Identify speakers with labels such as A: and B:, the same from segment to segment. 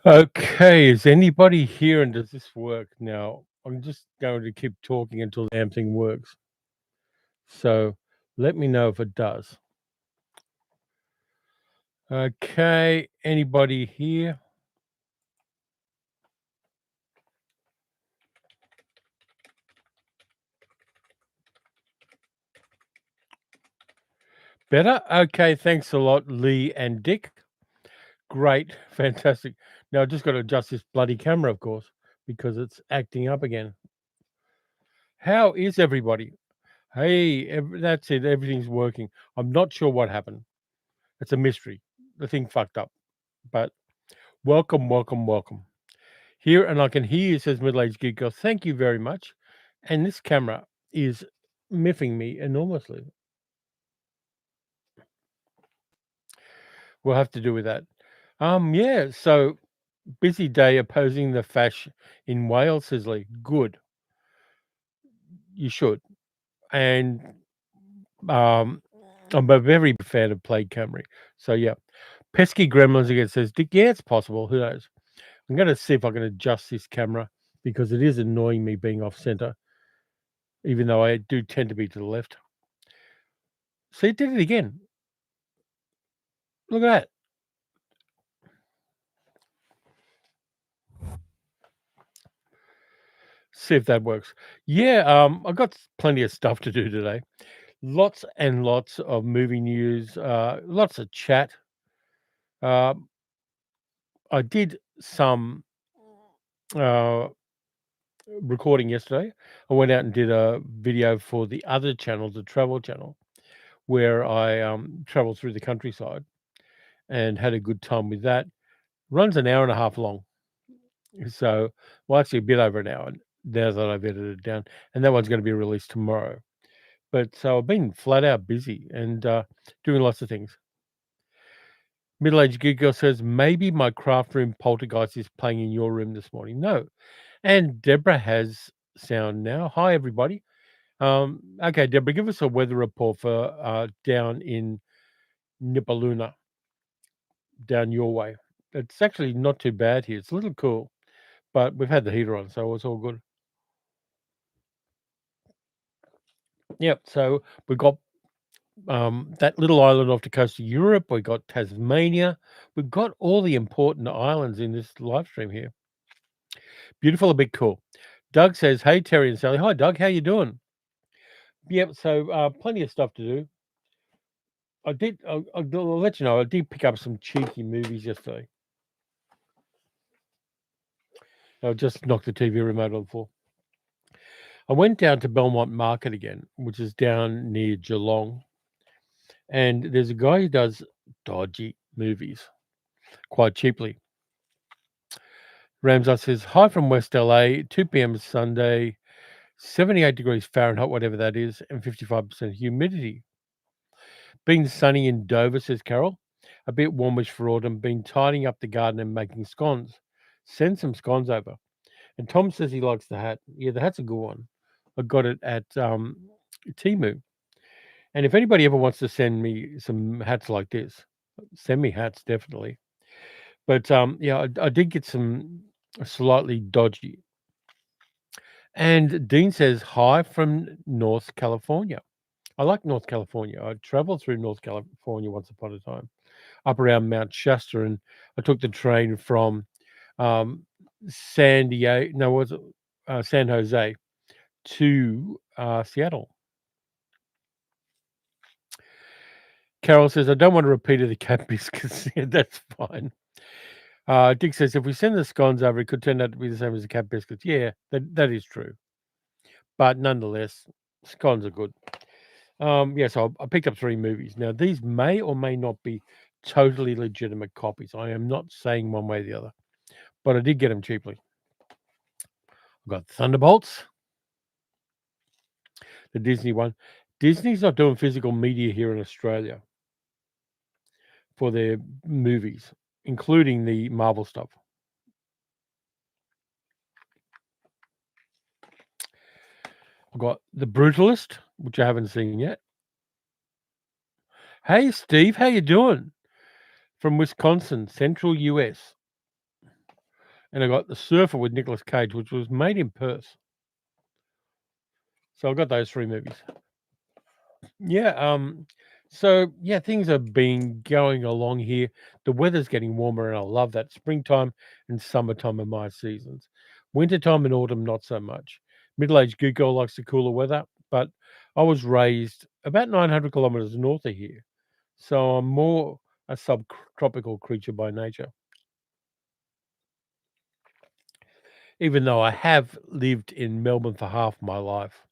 A: Okay, is anybody here and does this work? Now, I'm just going to keep talking until the damn thing works. So let me know if it does. Okay, anybody here? Better? Okay, thanks a lot, Lee and Dick. Great, fantastic. Now I just got to adjust this bloody camera, of course, because it's acting up again. How is everybody? Hey, that's it. Everything's working. I'm not sure what happened. It's a mystery. The thing fucked up. But welcome, welcome, welcome. Here, and I can hear you, says Middle Aged Geek Girl. Thank you very much. And this camera is miffing me enormously. We'll have to do with that. Yeah, so busy day opposing the fash in Wales, says Lee. Good. You should. And um I'm a very big fan of Plague Camry. So yeah. Pesky Gremlins again says, Dick, yeah, it's possible. Who knows? I'm gonna see if I can adjust this camera because it is annoying me being off center, even though I do tend to be to the left. See, it did it again. Look at that. See if that works. Yeah, I've got plenty of stuff to do today. Lots and lots of movie news, lots of chat. Um, I did some uh, recording yesterday. I went out and did a video for the other channel, the travel channel, where I traveled through the countryside and had a good time with that. Runs an hour and a half long. So, well, actually a bit over an hour now that I've edited it down. And that one's going to be released tomorrow. But so I've been flat out busy and doing lots of things. Middle aged geek girl says, maybe my craft room poltergeist is playing in your room this morning. No. And Deborah has sound now. Hi, everybody. Okay, Deborah, give us a weather report for down in Nipaluna, down your way. It's actually not too bad here. It's a little cool, but we've had the heater on, so it's all good. Yep. So we've got that little island off the coast of Europe. We got Tasmania. We've got all the important islands in this live stream here. Beautiful, a bit cool. Doug says, "Hey Terry and Sally." Hi Doug, how you doing? Yep. So plenty of stuff to do. I'll let you know. I did pick up some cheeky movies yesterday. I'll just knock the TV remote on the floor. I went down to Belmont Market again, which is down near Geelong, and there's a guy who does dodgy movies quite cheaply. Ramsar says, hi from West LA, 2 p.m. Sunday, 78 degrees Fahrenheit, whatever that is, and 55% humidity. Been sunny in Dover, says Carol. A bit warmish for autumn. Been tidying up the garden and making scones. Send some scones over. And Tom says he likes the hat. Yeah, the hat's a good one. I got it at Temu. And if anybody ever wants to send me some hats like this, send me hats, definitely. But yeah, I did get some slightly dodgy. And Dean says, hi from North California. I like North California. I traveled through North California once upon a time, up around Mount Shasta, and I took the train from San Diego, no, was it San Jose to Seattle. Carol says, I don't want to repeat of the cat biscuits. Yeah, that's fine. Dick says, if we send the scones over, it could turn out to be the same as the cat biscuits. Yeah, that is true. But nonetheless, scones are good. Yeah, so I picked up 3 movies. Now, these may or may not be totally legitimate copies. I am not saying one way or the other, but I did get them cheaply. I've got Thunderbolts, the Disney one. Disney's not doing physical media here in Australia for their movies, including the Marvel stuff. I've got The Brutalist, which I haven't seen yet. Hey, Steve, how you doing? From Wisconsin, central US. and I got The Surfer with Nicolas Cage, which was made in Perth. So I got those 3 movies. Yeah, so, yeah, things have been going along here. The weather's getting warmer, and I love that. Springtime and summertime are my seasons. Wintertime and autumn, not so much. Middle-aged good girl likes the cooler weather, but I was raised about 900 kilometers north of here, so I'm more a subtropical creature by nature, even though I have lived in Melbourne for half my life.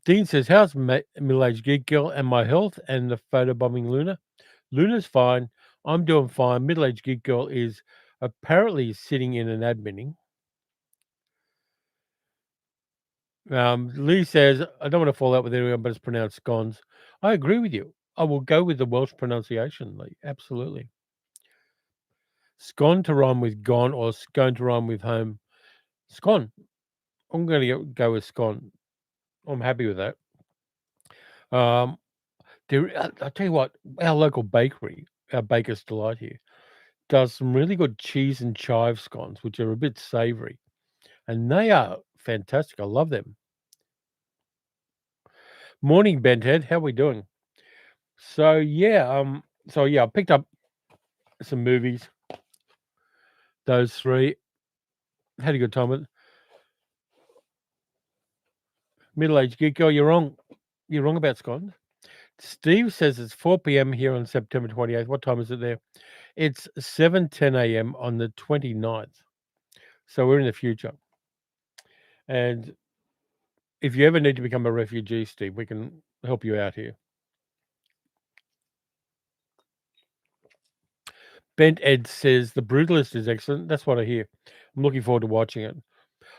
A: Dean says, "How's middle-aged geek girl and my health and the photobombing Luna?" Luna's fine. I'm doing fine. Middle-aged geek girl is apparently sitting in an adminning. Lee says, "I don't want to fall out with anyone, but it's pronounced scones." I agree with you. I will go with the Welsh pronunciation, Lee. Absolutely. Scone to rhyme with gone or scone to rhyme with home. Scone. I'm going to go with scone. I'm happy with that. Um, I'll tell you what, our local bakery, our Baker's Delight here, does some really good cheese and chive scones, which are a bit savoury, and they are fantastic. I love them. Morning, Benthead. How we doing? So yeah, I picked up some movies. Those 3. Had a good time with it. Middle-aged geek girl, you're wrong. You're wrong about scones. Steve says it's 4 p.m. here on September 28th. What time is it there? It's 7:10 a.m. on the 29th. So we're in the future. And if you ever need to become a refugee, Steve, we can help you out here. Bent Ed says the Brutalist is excellent. That's what I hear. I'm looking forward to watching it.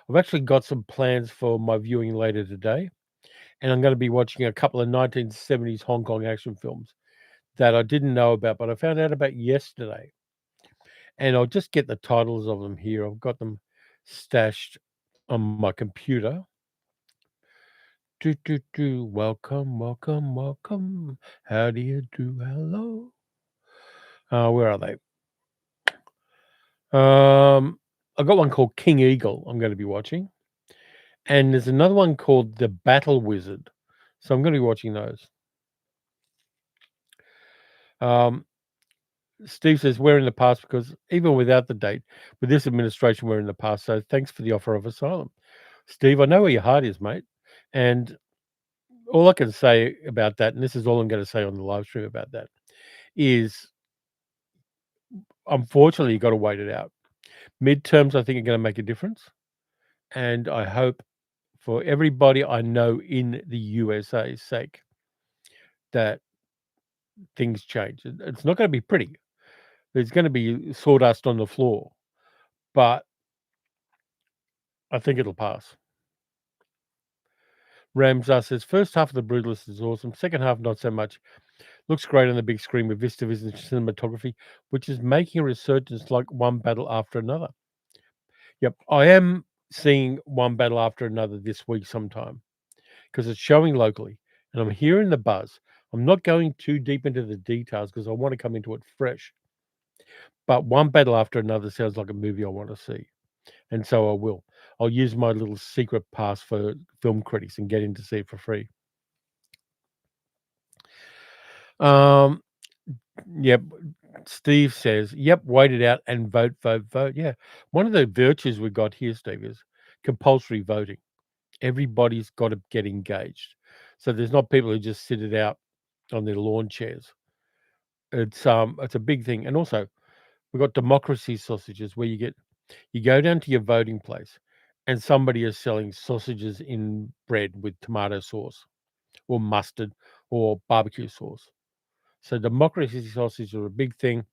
A: I've actually got some plans for my viewing later today, and I'm going to be watching a couple of 1970s Hong Kong action films that I didn't know about, but I found out about yesterday. And I'll just get the titles of them here. I've got them stashed on my computer. Do. Welcome, welcome, welcome. How do you do? Hello. Where are they? I've got one called King Eagle I'm gonna be watching, and there's another one called The Battle Wizard, so I'm gonna be watching those. Um, Steve says, "We're in the past because even without the date, with this administration, we're in the past, so thanks for the offer of asylum." Steve, I know where your heart is, mate, and all I can say about that, and this is all I'm gonna say on the live stream about that, is unfortunately, you gotta wait it out. Midterms, I think, are gonna make a difference, and I hope for everybody I know in the USA's sake that things change. It's not gonna be pretty. There's gonna be sawdust on the floor, but I think it'll pass. Ramsar says, "First half of The Brutalist is awesome. Second half, not so much. Looks great on the big screen with VistaVision cinematography, which is making a resurgence like one battle after another." Yep, I am seeing One Battle After Another this week sometime because it's showing locally, and I'm hearing the buzz. I'm not going too deep into the details because I want to come into it fresh. But One Battle After Another sounds like a movie I want to see, and so I will. I'll use my little secret pass for film critics and get in to see it for free. Um, yep. Steve says, "Yep, wait it out and vote, vote, vote." Yeah, one of the virtues we got here, Steve, is compulsory voting. Everybody's got to get engaged, so there's not people who just sit it out on their lawn chairs. It's a big thing, and also we've got democracy sausages where you go down to your voting place, and somebody is selling sausages in bread with tomato sauce or mustard or barbecue sauce. So democracy sausages are a big thing.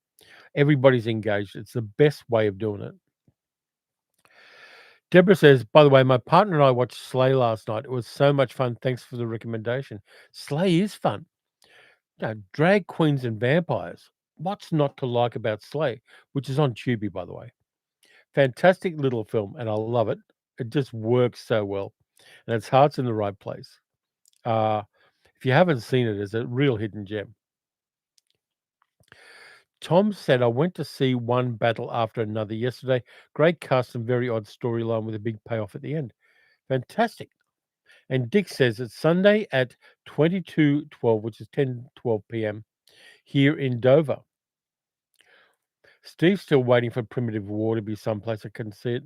A: Everybody's engaged. It's the best way of doing it. Deborah says, "By the way, my partner and I watched Slay last night. It was so much fun. Thanks for the recommendation." Slay is fun. Drag queens and vampires. What's not to like about Slay, which is on Tubi, by the way. Fantastic little film, and I love it. It just works so well, and its heart's in the right place. Uh, if you haven't seen it, it's a real hidden gem. Tom said, I went to see one battle after another yesterday. Great cast and very odd storyline with a big payoff at the end. Fantastic. And Dick says it's Sunday at 22:12, which is 10:12 p.m. here in Dover. Steve's still waiting for Primitive War to be someplace I can see it.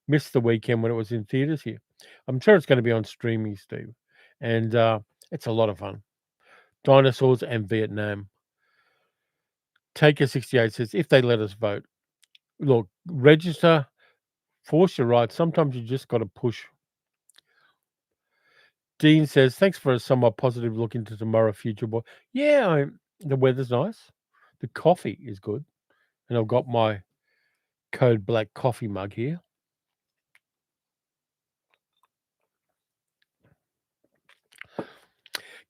A: Missed the weekend when it was in theaters here. I'm sure it's going to be on streaming, Steve. And it's a lot of fun. Dinosaurs and Vietnam. Taker68 says, if they let us vote, look, register, force your rights. Sometimes you just got to push. Dean says, thanks for a somewhat positive look into tomorrow, future boy. Yeah, the weather's nice. The coffee is good. And I've got my Code Black coffee mug here.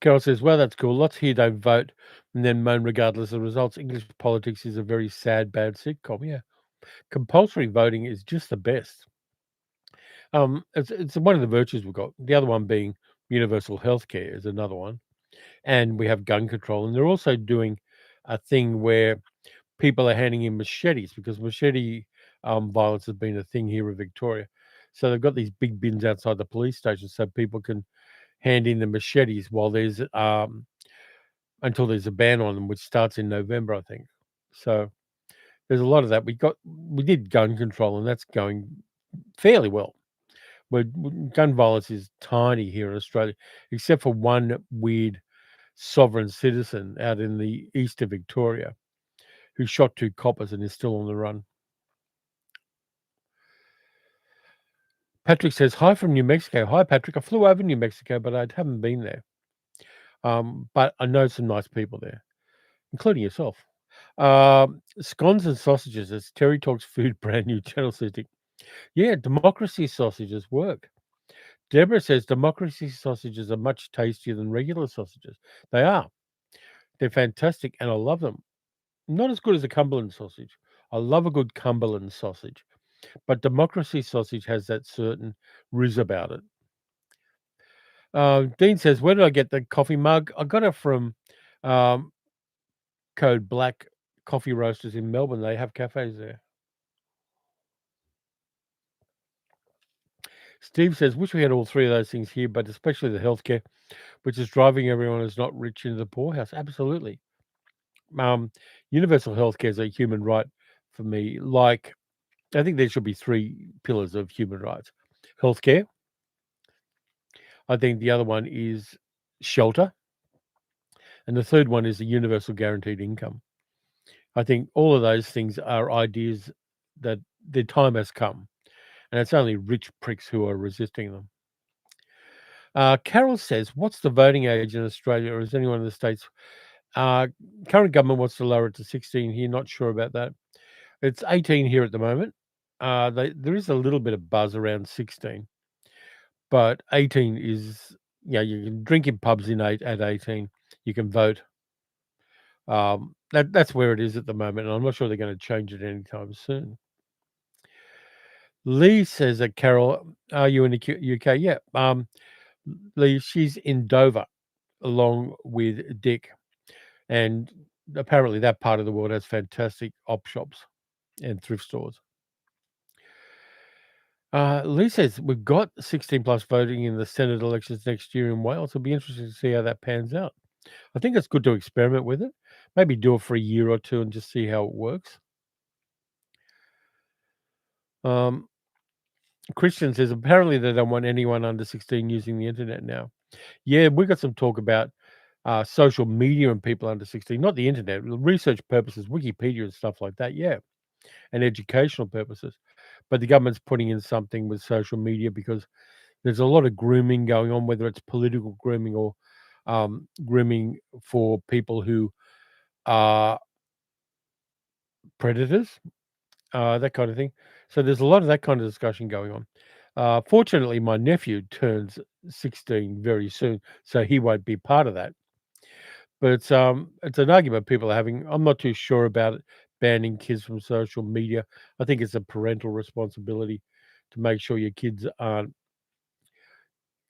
A: Carol says, well, that's cool. Lots here don't vote and then moan regardless of results. English politics is a very sad, bad sitcom. Yeah. Compulsory voting is just the best. It's one of the virtues we've got. The other one being universal healthcare is another one. And we have gun control. And they're also doing a thing where people are handing in machetes because machete violence has been a thing here in Victoria. So they've got these big bins outside the police station so people can hand in the machetes while there's until there's a ban on them, which starts in November, I think. So there's a lot of that. We did gun control, and that's going fairly well. But gun violence is tiny here in Australia, except for one weird sovereign citizen out in the east of Victoria who shot two coppers and is still on the run. Patrick says, hi from New Mexico. Hi, Patrick. I flew over New Mexico, but I haven't been there. But I know some nice people there, including yourself. Scones and sausages. As Terry Talks Food, brand new channel setting. Yeah, democracy sausages work. Deborah says democracy sausages are much tastier than regular sausages. They are. They're fantastic, and I love them. Not as good as a Cumberland sausage. I love a good Cumberland sausage, but democracy sausage has that certain rizz about it. Dean says, where did I get the coffee mug? I got it from um, Code Black Coffee Roasters in Melbourne. They have cafes there. Steve says, wish we had all three of those things here, but especially the healthcare, which is driving everyone who's not rich into the poorhouse. Absolutely. Universal healthcare is a human right for me. Like, I think there should be three pillars of human rights. Healthcare. I think the other one is shelter. And the third one is the universal guaranteed income. I think all of those things are ideas that their time has come. And it's only rich pricks who are resisting them. Carol says, what's the voting age in Australia, or is anyone in the States? Current government wants to lower it to 16 here. Not sure about that. It's 18 here at the moment. There is a little bit of buzz around 16, but 18 is, you can drink in pubs at 18. You can vote. That's where it is at the moment, and I'm not sure they're going to change it anytime soon. Lee says that Carol, are you in the UK? Yeah. Lee, she's in Dover along with Dick, and apparently that part of the world has fantastic op shops and thrift stores. Lee says we've got 16 plus voting in the Senate elections next year in Wales. It'll be interesting to see how that pans out. I think it's good to experiment with it. Maybe do it for a year or two and just see how it works. Christian says apparently they don't want anyone under 16 using the internet now. Yeah, we got some talk about social media and people under 16, not the internet, research purposes, Wikipedia and stuff like that. Yeah, and educational purposes. But the government's putting in something with social media because there's a lot of grooming going on, whether it's political grooming or grooming for people who are predators, that kind of thing. So there's a lot of that kind of discussion going on. Fortunately, my nephew turns 16 very soon, so he won't be part of that. But it's an argument people are having. I'm not too sure about it, banning kids from social media. I think it's a parental responsibility to make sure your kids aren't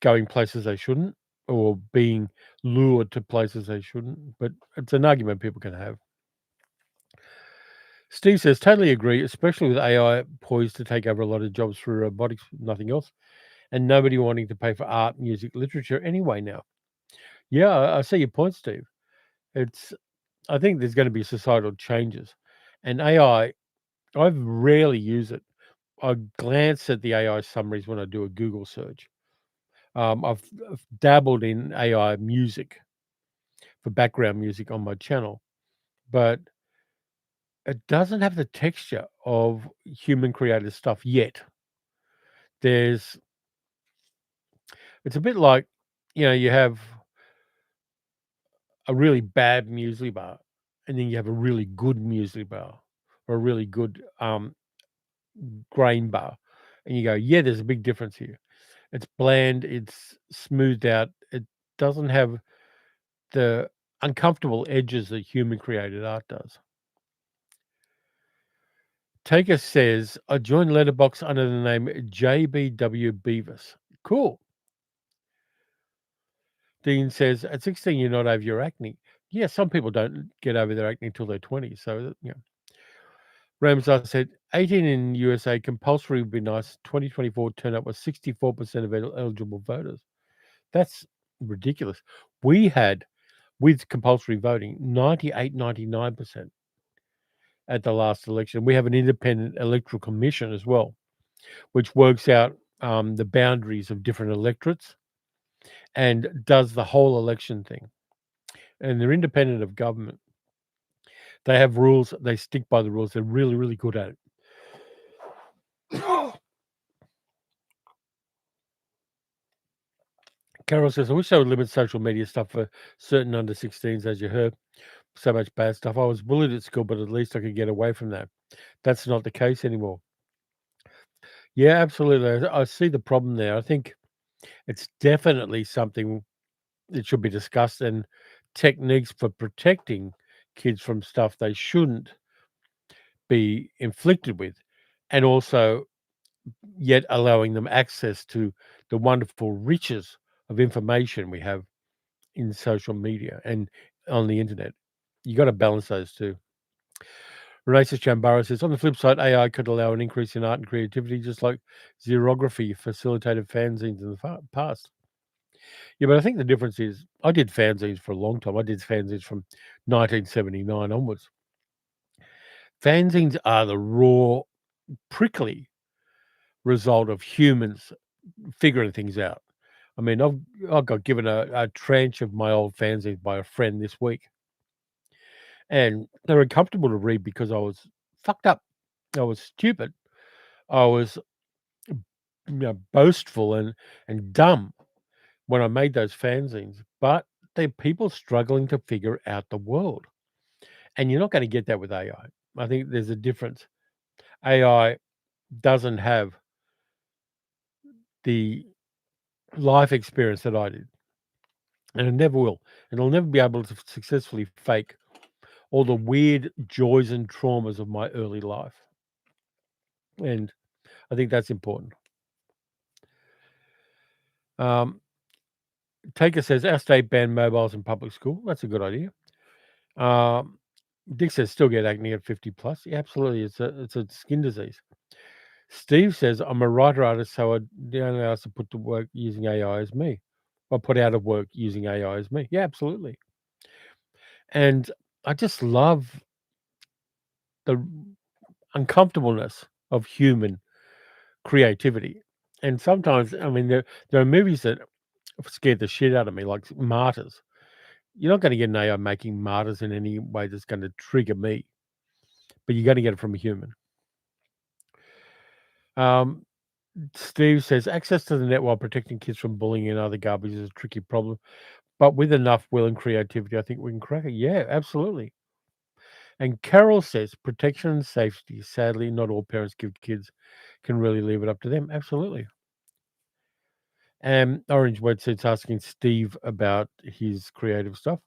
A: going places they shouldn't or being lured to places they shouldn't. But it's an argument people can have. Steve says, totally agree, especially with AI poised to take over a lot of jobs through robotics, nothing else, and nobody wanting to pay for art, music, literature anyway now. Yeah, I see your point, Steve. It's I think there's going to be societal changes, and AI. I rarely use it. I glance at the AI summaries when I do a Google search. I've dabbled in AI music for background music on my channel, but it doesn't have the texture of human created stuff yet. There's It's a bit like, you have a really bad muesli bar, and then you have a really good muesli bar or a really good grain bar, and you go, yeah, there's a big difference here. It's bland, it's smoothed out, it doesn't have the uncomfortable edges that human created art does. Taker says, I joined Letterbox under the name JBW Beavis. Cool. Dean says, at 16, you're not over your acne. Yeah, some people don't get over their acne until they're 20. So, Ramsar said, 18 in USA, compulsory would be nice. 2024 turnout was 64% of eligible voters. That's ridiculous. We had, with compulsory voting, 98, 99% at the last election. We have an independent electoral commission as well, which works out the boundaries of different electorates and does the whole election thing. And they're independent of government. They have rules. They stick by the rules. They're really, really good at it. Carol says, I wish they would limit social media stuff for certain under 16s, as you heard. So much bad stuff. I was bullied at school, but at least I could get away from that. That's not the case anymore. Yeah, absolutely. I see the problem there. I think it's definitely something that should be discussed, and techniques for protecting kids from stuff they shouldn't be inflicted with, and also yet allowing them access to the wonderful riches of information we have in social media and on the internet. You got to balance those two. Renasis Chambara says, on the flip side, AI could allow an increase in art and creativity, just like xerography facilitated fanzines in the past. Yeah, but I think the difference is I did fanzines for a long time. I did fanzines from 1979 onwards. Fanzines are the raw, prickly result of humans figuring things out. I mean, I got given a tranche of my old fanzines by a friend this week, and they were uncomfortable to read because I was fucked up. I was stupid. I was boastful and dumb when I made those fanzines. But they're people struggling to figure out the world, and you're not going to get that with AI. I think there's a difference. AI doesn't have the life experience that I did, and it never will. And it'll never be able to successfully fake all the weird joys and traumas of my early life. And I think that's important. Um, Taker says our state banned mobiles in public school. That's a good idea. Um, Dick says still get acne at 50 plus. Yeah, absolutely. It's a skin disease. Steve says I'm a writer artist, so the only artist to put to work using AI is me. Or put out of work using AI is me. Yeah, absolutely. And I just love the uncomfortableness of human creativity. And sometimes, I mean, there are movies that scared the shit out of me, like Martyrs. You're not going to get an AI making Martyrs in any way that's going to trigger me, but you're going to get it from a human. Um, Steve says access to the net while protecting kids from bullying and other garbage is a tricky problem, but with enough will and creativity, I think we can crack it. Yeah, absolutely. And Carol says protection and safety. Sadly, not all parents give kids can really leave it up to them. Absolutely. And Orange Wetsuit's asking Steve about his creative stuff.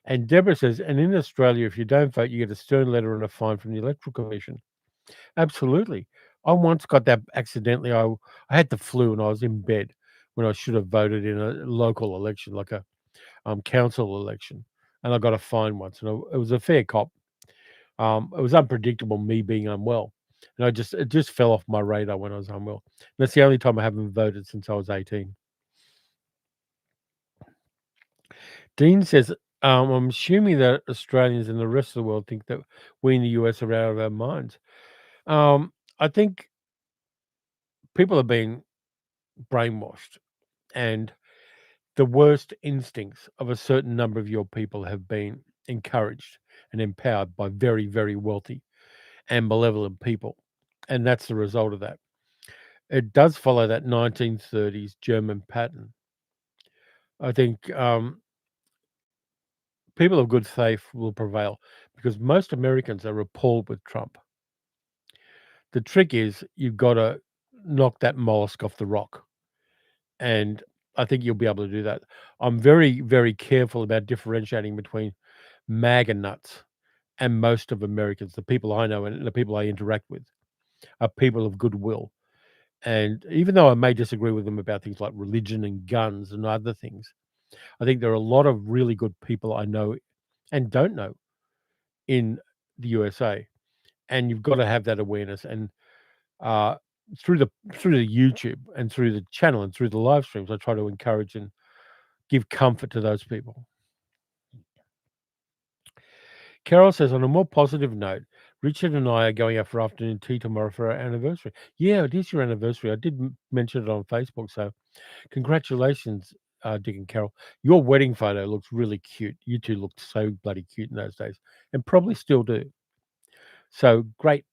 A: And Deborah says, and in Australia, if you don't vote, you get a stern letter and a fine from the Electoral Commission. Absolutely. I once got that accidentally. I had the flu and I was in bed when I should have voted in a local election, like a council election. And I got a fine once. And it was a fair cop. It was unpredictable, me being unwell, and it just fell off my radar when I was unwell. That's the only time I haven't voted since I was 18. Dean says, "I'm assuming that Australians and the rest of the world think that we in the US are out of our minds." I think people have been brainwashed, and the worst instincts of a certain number of your people have been encouraged and empowered by very, very wealthy and malevolent people, and that's the result of that. It does follow that 1930s German pattern. I think, people of good faith will prevail because most Americans are appalled with Trump. The trick is you've gotta knock that mollusk off the rock, and I think you'll be able to do that. I'm very, very careful about differentiating between MAGA nuts and most of Americans. The people I know and the people I interact with are people of goodwill. And even though I may disagree with them about things like religion and guns and other things, I think there are a lot of really good people I know and don't know in the USA. And you've got to have that awareness. And uh, through the YouTube and through the channel and through the live streams, I try to encourage and give comfort to those people. Carol says, on a more positive note, Richard and I are going out for afternoon tea tomorrow for our anniversary. Yeah, it is your anniversary. I did mention it on Facebook. So congratulations, Dick and Carol. Your wedding photo looks really cute. You two looked so bloody cute in those days and probably still do. So great.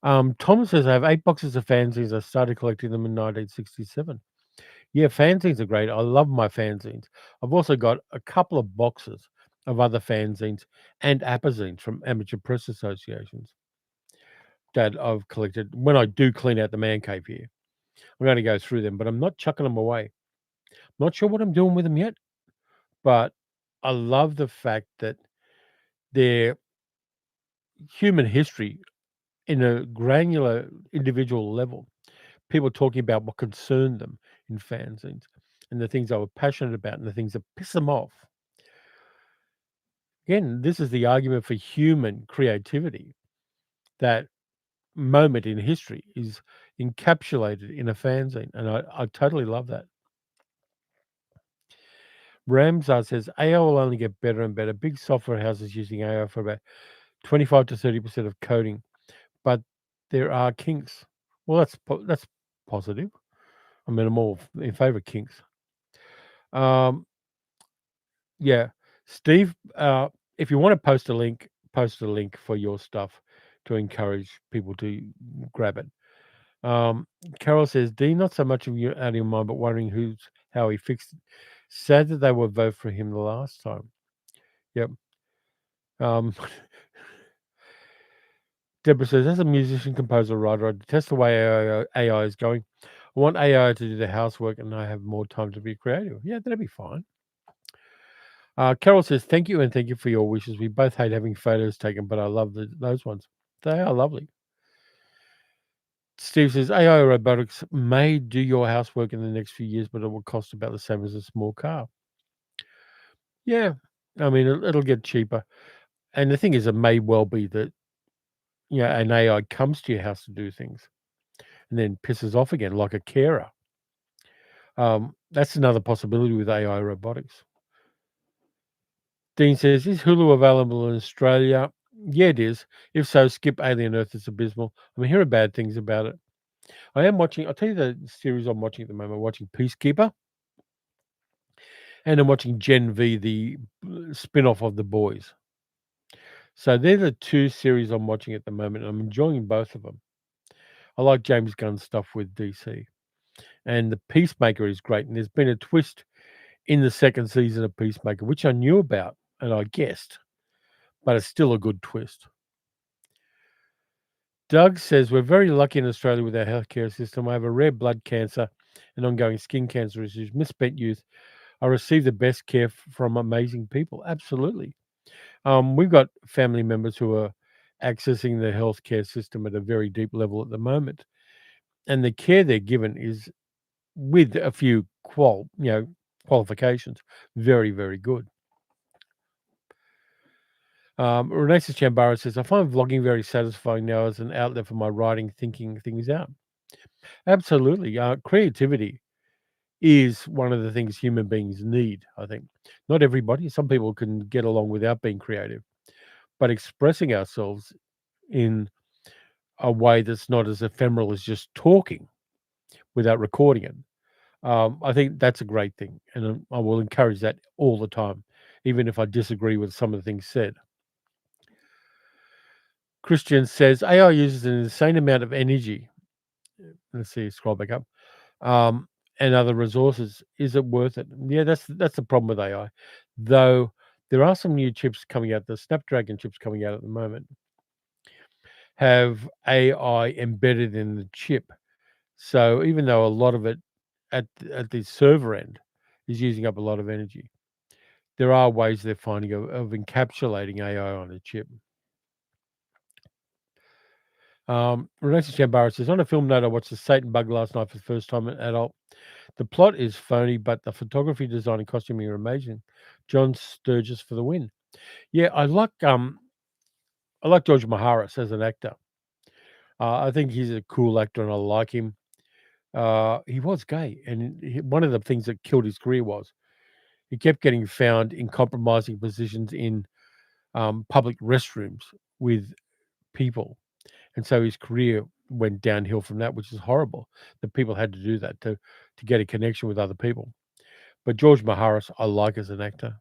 A: Thomas says, I have 8 boxes of fanzines. I started collecting them in 1967. Yeah, fanzines are great. I love my fanzines. I've also got a couple of boxes of other fanzines and apazines from amateur press associations that I've collected. When I do clean out the man cave here, I'm going to go through them, but I'm not chucking them away. Not sure what I'm doing with them yet, but I love the fact that they're human history in a granular individual level. People talking about what concerned them in fanzines and the things they were passionate about and the things that piss them off. Again, this is the argument for human creativity. That moment in history is encapsulated in a fanzine, and I totally love that. Ramzar says AI will only get better and better. Big software houses using AI for about 25 to 30% of coding, but there are kinks. Well, that's positive. I mean, I'm all in favor of kinks. Um, yeah, Steve, if you want to post a link for your stuff to encourage people to grab it. Um, Carol says, D, not so much of you out of your mind, but wondering how he fixed it. Sad that they would vote for him the last time. Yep. Um, Deborah says, as a musician, composer, writer, I detest the way AI is going. I want AI to do the housework and I have more time to be creative. Yeah, that'd be fine. Carol says, thank you and thank you for your wishes. We both hate having photos taken, but I love those ones. They are lovely. Steve says, AI robotics may do your housework in the next few years, but it will cost about the same as a small car. Yeah. I mean, it'll get cheaper. And the thing is, it may well be that, an AI comes to your house to do things and then pisses off again like a carer. That's another possibility with AI robotics. Dean says, is Hulu available in Australia? Yeah, it is. If so, skip Alien Earth. It's abysmal. I mean, hearing bad things about it. I'll tell you the series I'm watching at the moment. I'm watching Peacekeeper and I'm watching Gen V, the spin off of The Boys. So they're the two series I'm watching at the moment. I'm enjoying both of them. I like James Gunn's stuff with DC. And the Peacemaker is great. And there's been a twist in the second season of Peacemaker, which I knew about and I guessed, but it's still a good twist. Doug says, we're very lucky in Australia with our healthcare system. I have a rare blood cancer and ongoing skin cancer issues, misspent youth. I receive the best care from amazing people. Absolutely. We've got family members who are accessing the healthcare system at a very deep level at the moment. And the care they're given is with a few qualifications, very, very good. Renasis Chambara says, I find vlogging very satisfying now as an outlet for my writing, thinking things out. Absolutely. Creativity is one of the things human beings need, I think. Not everybody, some people can get along without being creative, but expressing ourselves in a way that's not as ephemeral as just talking without recording it. I think that's a great thing, and I will encourage that all the time, even if I disagree with some of the things said. Christian says AI uses an insane amount of energy. Let's see, scroll back up. Um, and other resources. Is it worth it? Yeah, that's the problem with AI. Though there are some new chips coming out. The Snapdragon chips coming out at the moment have AI embedded in the chip. So even though a lot of it at the server end is using up a lot of energy, there are ways they're finding of encapsulating AI on a chip. Renata Chambara says, on a film note, I watched The Satan Bug last night for the first time, an adult. The plot is phony, but the photography, design, and costuming are amazing. John Sturgis for the win. Yeah, I like George Maharis as an actor. I think he's a cool actor, and I like him. He was gay, and one of the things that killed his career was he kept getting found in compromising positions in public restrooms with people, and so his career went downhill from that, which is horrible. That people had to do that to get a connection with other people. But George Maharis, I like as an actor.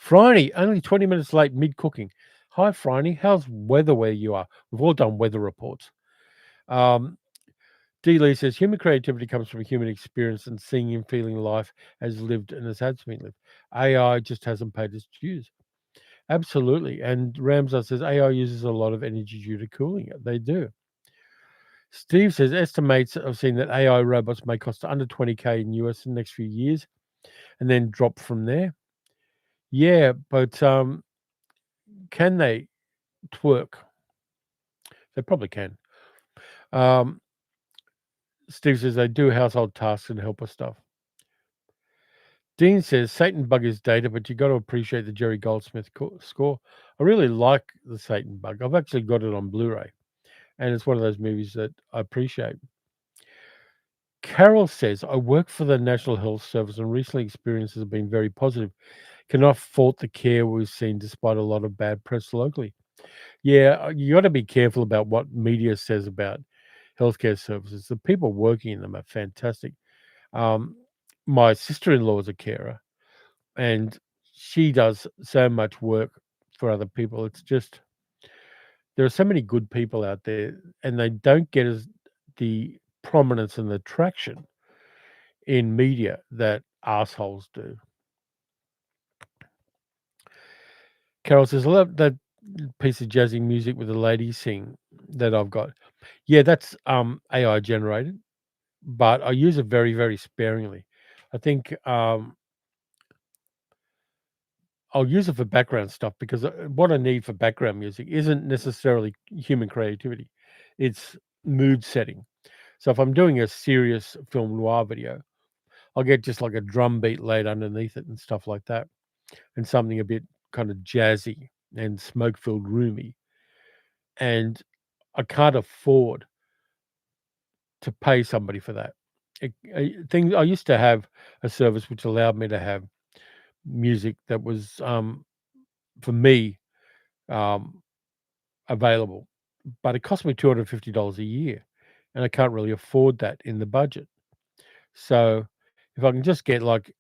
A: Franny, only 20 minutes late mid cooking. Hi, Franny. How's weather where you are? We've all done weather reports. Um, D. Lee says human creativity comes from human experience and seeing and feeling life as lived and as has been lived. AI just hasn't paid its dues. Absolutely. And Ramsar says AI uses a lot of energy due to cooling it. They do. Steve says estimates have seen that AI robots may cost under 20K in US in the next few years and then drop from there. Yeah, but can they twerk? They probably can. Um, Steve says they do household tasks and helper stuff. Dean says Satan Bug is data, but you got to appreciate the Jerry Goldsmith score. I really like the Satan Bug. I've actually got it on Blu-ray, and it's one of those movies that I appreciate. Carol says I work for the National Health Service, and recently experiences have been very positive. Cannot fault the care we've seen, despite a lot of bad press locally. Yeah, you got to be careful about what media says about healthcare services. The people working in them are fantastic. Um, my sister-in-law is a carer, and she does so much work for other people. It's just there are so many good people out there, and they don't get as the prominence and the traction in media that assholes do. Carol says, "I love that piece of jazzy music with the lady sing that I've got." Yeah, that's AI generated, but I use it very, very sparingly. I think I'll use it for background stuff because what I need for background music isn't necessarily human creativity. It's mood setting. So if I'm doing a serious film noir video, I'll get just like a drum beat laid underneath it and stuff like that, and something a bit kind of jazzy and smoke filled roomy. And I can't afford to pay somebody for that. I used to have a service which allowed me to have music that was for me um, available, but it cost me $250 a year, and I can't really afford that in the budget. So if I can just get like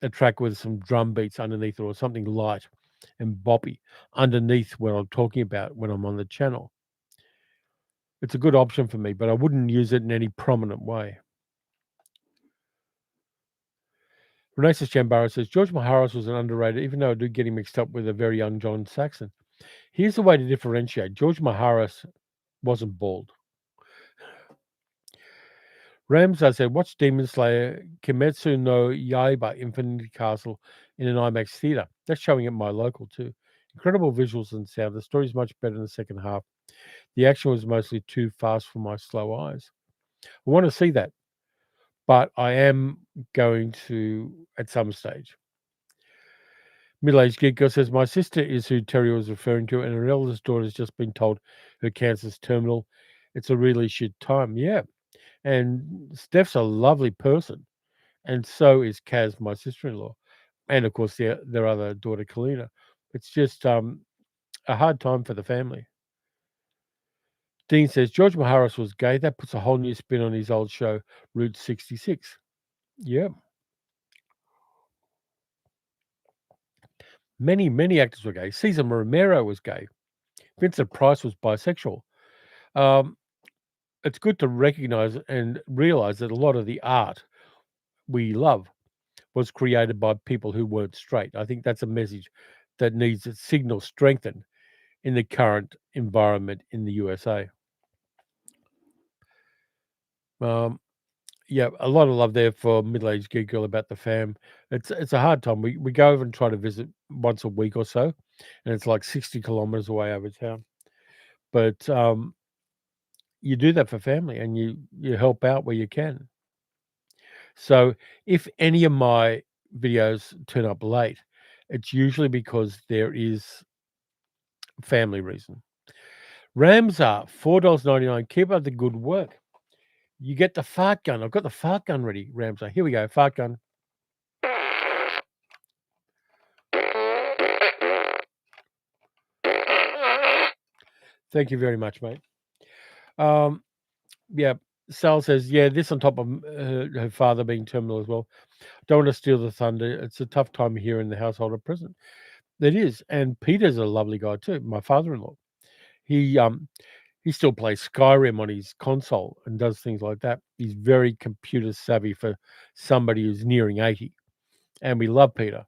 A: a track with some drum beats underneath or something light and boppy underneath what I'm talking about when I'm on the channel, it's a good option for me, but I wouldn't use it in any prominent way. Renasis Chambara says George Maharis was an underrated, even though I do get him mixed up with a very young John Saxon. Here's the way to differentiate. George Maharis wasn't bald. Rams, I said, watch Demon Slayer Kimetsu no Yaiba Infinity Castle in an IMAX theater. That's showing at my local too. Incredible visuals and sound. The story's much better in the second half. The action was mostly too fast for my slow eyes. I want to see that, but I am going to at some stage. Middle-aged geek girl says, "My sister is who Terry was referring to, and her eldest daughter has just been told her cancer's terminal. It's a really shit time." Yeah, and Steph's a lovely person, and so is Kaz, my sister-in-law, and of course their other daughter, Kalina. It's just a hard time for the family. Dean says George Maharis was gay. That puts a whole new spin on his old show, Route 66. Yeah, many actors were gay. Cesar Romero was gay. Vincent Price was bisexual. Um, it's good to recognize and realize that a lot of the art we love was created by people who weren't straight. I think that's a message that needs its signal strengthened in the current environment in the USA. Um, yeah, a lot of love there for middle-aged geek girl about the fam. It's a hard time. We go over and try to visit once a week or so, and it's like 60 kilometers away over town. But you do that for family, and you help out where you can. So if any of my videos turn up late, it's usually because there is family reason. Ramsar, $4.99. Keep up the good work. You get the fart gun. I've got the fart gun ready, Ramsar. Here we go. Fart gun. Thank you very much, mate. Um, yeah. Sal says, yeah, this on top of her father being terminal as well. Don't want to steal the thunder. It's a tough time here in the household at present. It is. And Peter's a lovely guy too, my father-in-law. He He still plays Skyrim on his console and does things like that. He's very computer savvy for somebody who's nearing 80, and we love Peter,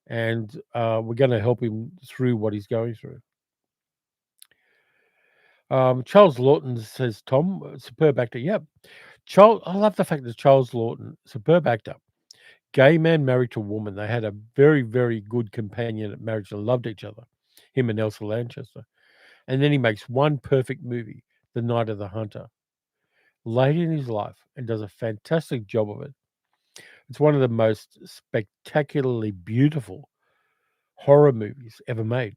A: and we're going to help him through what he's going through. Charles Lawton says, Tom, superb actor. Yep. Charles, I love the fact that Charles Lawton, superb actor, gay man married to a woman. They had a very, very good companion at marriage and loved each other, him and Elsa Lanchester. And then he makes one perfect movie, The Night of the Hunter, late in his life, and does a fantastic job of it. It's one of the most spectacularly beautiful horror movies ever made.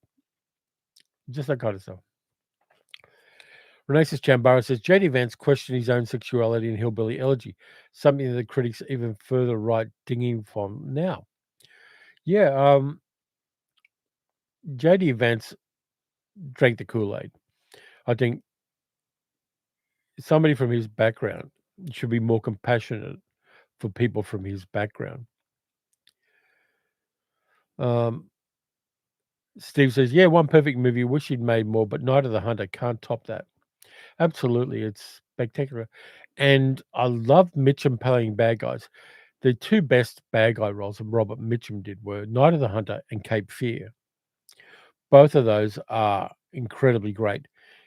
A: Just that kind of stuff. Renasis Chambara says JD Vance questioned his own sexuality in Hillbilly Elegy, something that the critics even further right dinging from now. Yeah, JD Vance drank the Kool-Aid. I think somebody from his background should be more compassionate for people from his background. Um, Steve says, yeah, one perfect movie. Wish he'd made more, but Night of the Hunter can't top that. Absolutely. It's spectacular. And I love Mitchum playing bad guys. The two best bad guy roles that Robert Mitchum did were Night of the Hunter and Cape Fear. Both of those are incredibly great.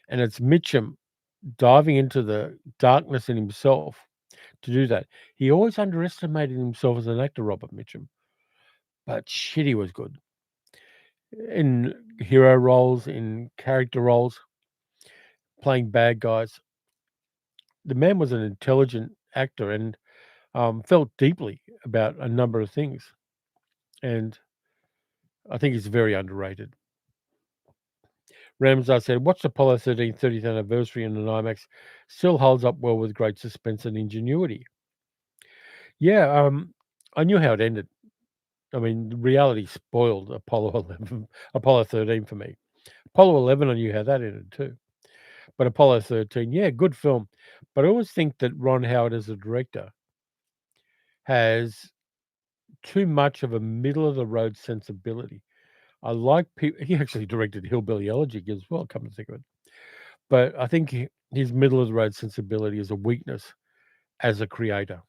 A: And it's Mitchum diving into the darkness in himself to do that. He always underestimated himself as an actor, Robert Mitchum, but shit, he was good in hero roles, in character roles, playing bad guys. The man was an intelligent actor and felt deeply about a number of things. And I think he's very underrated. Ramsar said, watched Apollo 13 30th anniversary in an IMAX. Still holds up well with great suspense and ingenuity. Yeah, I knew how it ended. I mean, reality spoiled Apollo 11, Apollo 13 for me. Apollo 11, I knew how that ended too. But Apollo 13, yeah, good film. But I always think that Ron Howard as a director has too much of a middle of the road sensibility. I like he actually directed Hillbilly Elegy as well, come to think of it. But I think his middle of the road sensibility is a weakness as a creator.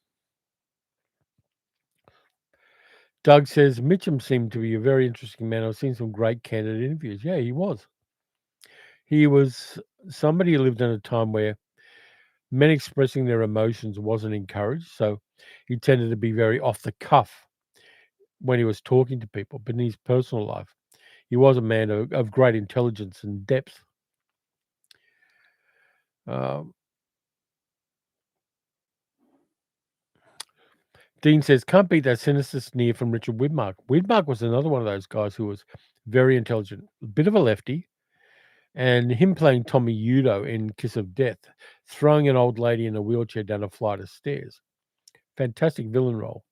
A: Doug says Mitchum seemed to be a very interesting man. I've seen some great candid interviews. Yeah, he was. He was somebody who lived in a time where men expressing their emotions wasn't encouraged. So he tended to be very off the cuff when he was talking to people. But in his personal life, he was a man of great intelligence and depth. Um, Dean says, "Can't beat that sinister sneer from Richard Widmark." Widmark was another one of those guys who was very intelligent, a bit of a lefty, and him playing Tommy Udo in Kiss of Death, throwing an old lady in a wheelchair down a flight of stairs. Fantastic villain role.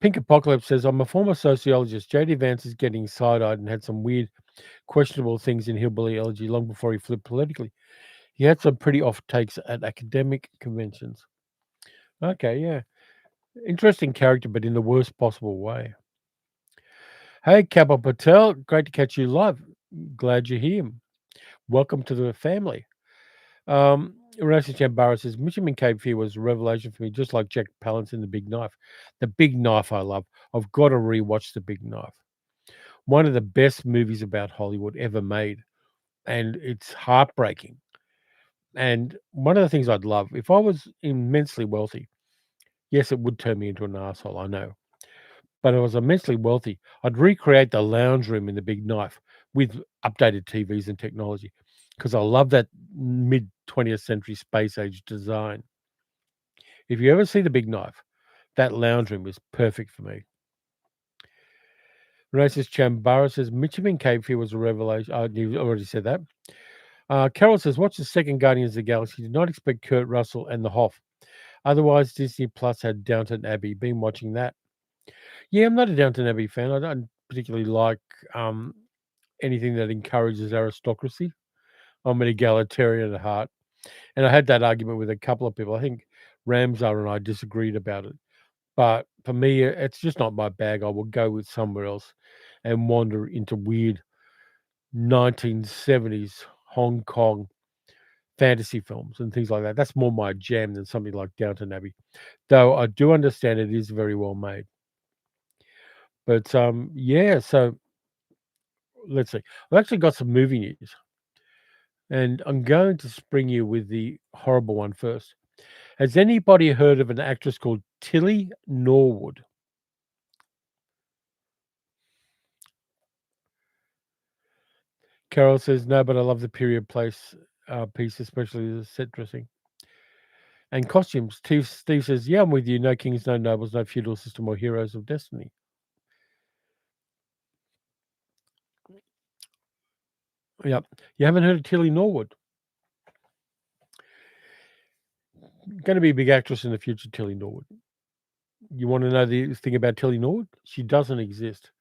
A: Pink Apocalypse says, "I'm a former sociologist. J.D. Vance is getting side-eyed and had some weird, questionable things in Hillbilly Elegy long before he flipped politically. He had some pretty off takes at academic conventions." Okay, yeah. Interesting character, but in the worst possible way. Hey, Kapil Patel, great to catch you live. Glad you're here. Welcome to the family. Renata Chambara says, "Mitchum in Cape Fear was a revelation for me, just like Jack Palance in The Big Knife." The Big Knife I love. I've got to rewatch The Big Knife. One of the best movies about Hollywood ever made, and it's heartbreaking. And one of the things I'd love, if I was immensely wealthy, yes, it would turn me into an asshole, I know. But if I was immensely wealthy, I'd recreate the lounge room in The Big Knife with updated TVs and technology because I love that mid 20th century space age design. If you ever see The Big Knife, that lounge room is perfect for me. Renasis Chambara says, "Mitchum in Cape Fear was a revelation." Oh, you already said that. Carol says, "Watch the second Guardians of the Galaxy. Did not expect Kurt Russell and the Hoff. Otherwise, Disney Plus had Downton Abbey. Been watching that." Yeah, I'm not a Downton Abbey fan. I don't particularly like um, anything that encourages aristocracy. I'm an egalitarian at heart. And I had that argument with a couple of people. I think Ramsar and I disagreed about it. But for me, it's just not my bag. I will go with somewhere else and wander into weird 1970s Hong Kong fantasy films and things like that. That's more my jam than something like Downton Abbey. Though I do understand it is very well made. But yeah, so let's see. I've actually got some movie news. And I'm going to spring you with the horrible one first. Has anybody heard of an actress called Tilly Norwood? Carol says, "No, but I love the period place piece, especially the set dressing and costumes." Steve says, "Yeah, I'm with you. No kings, no nobles, no feudal system or heroes of destiny." Yep. You haven't heard of Tilly Norwood? Going to be a big actress in the future, Tilly Norwood. You want to know the thing about Tilly Norwood? She doesn't exist.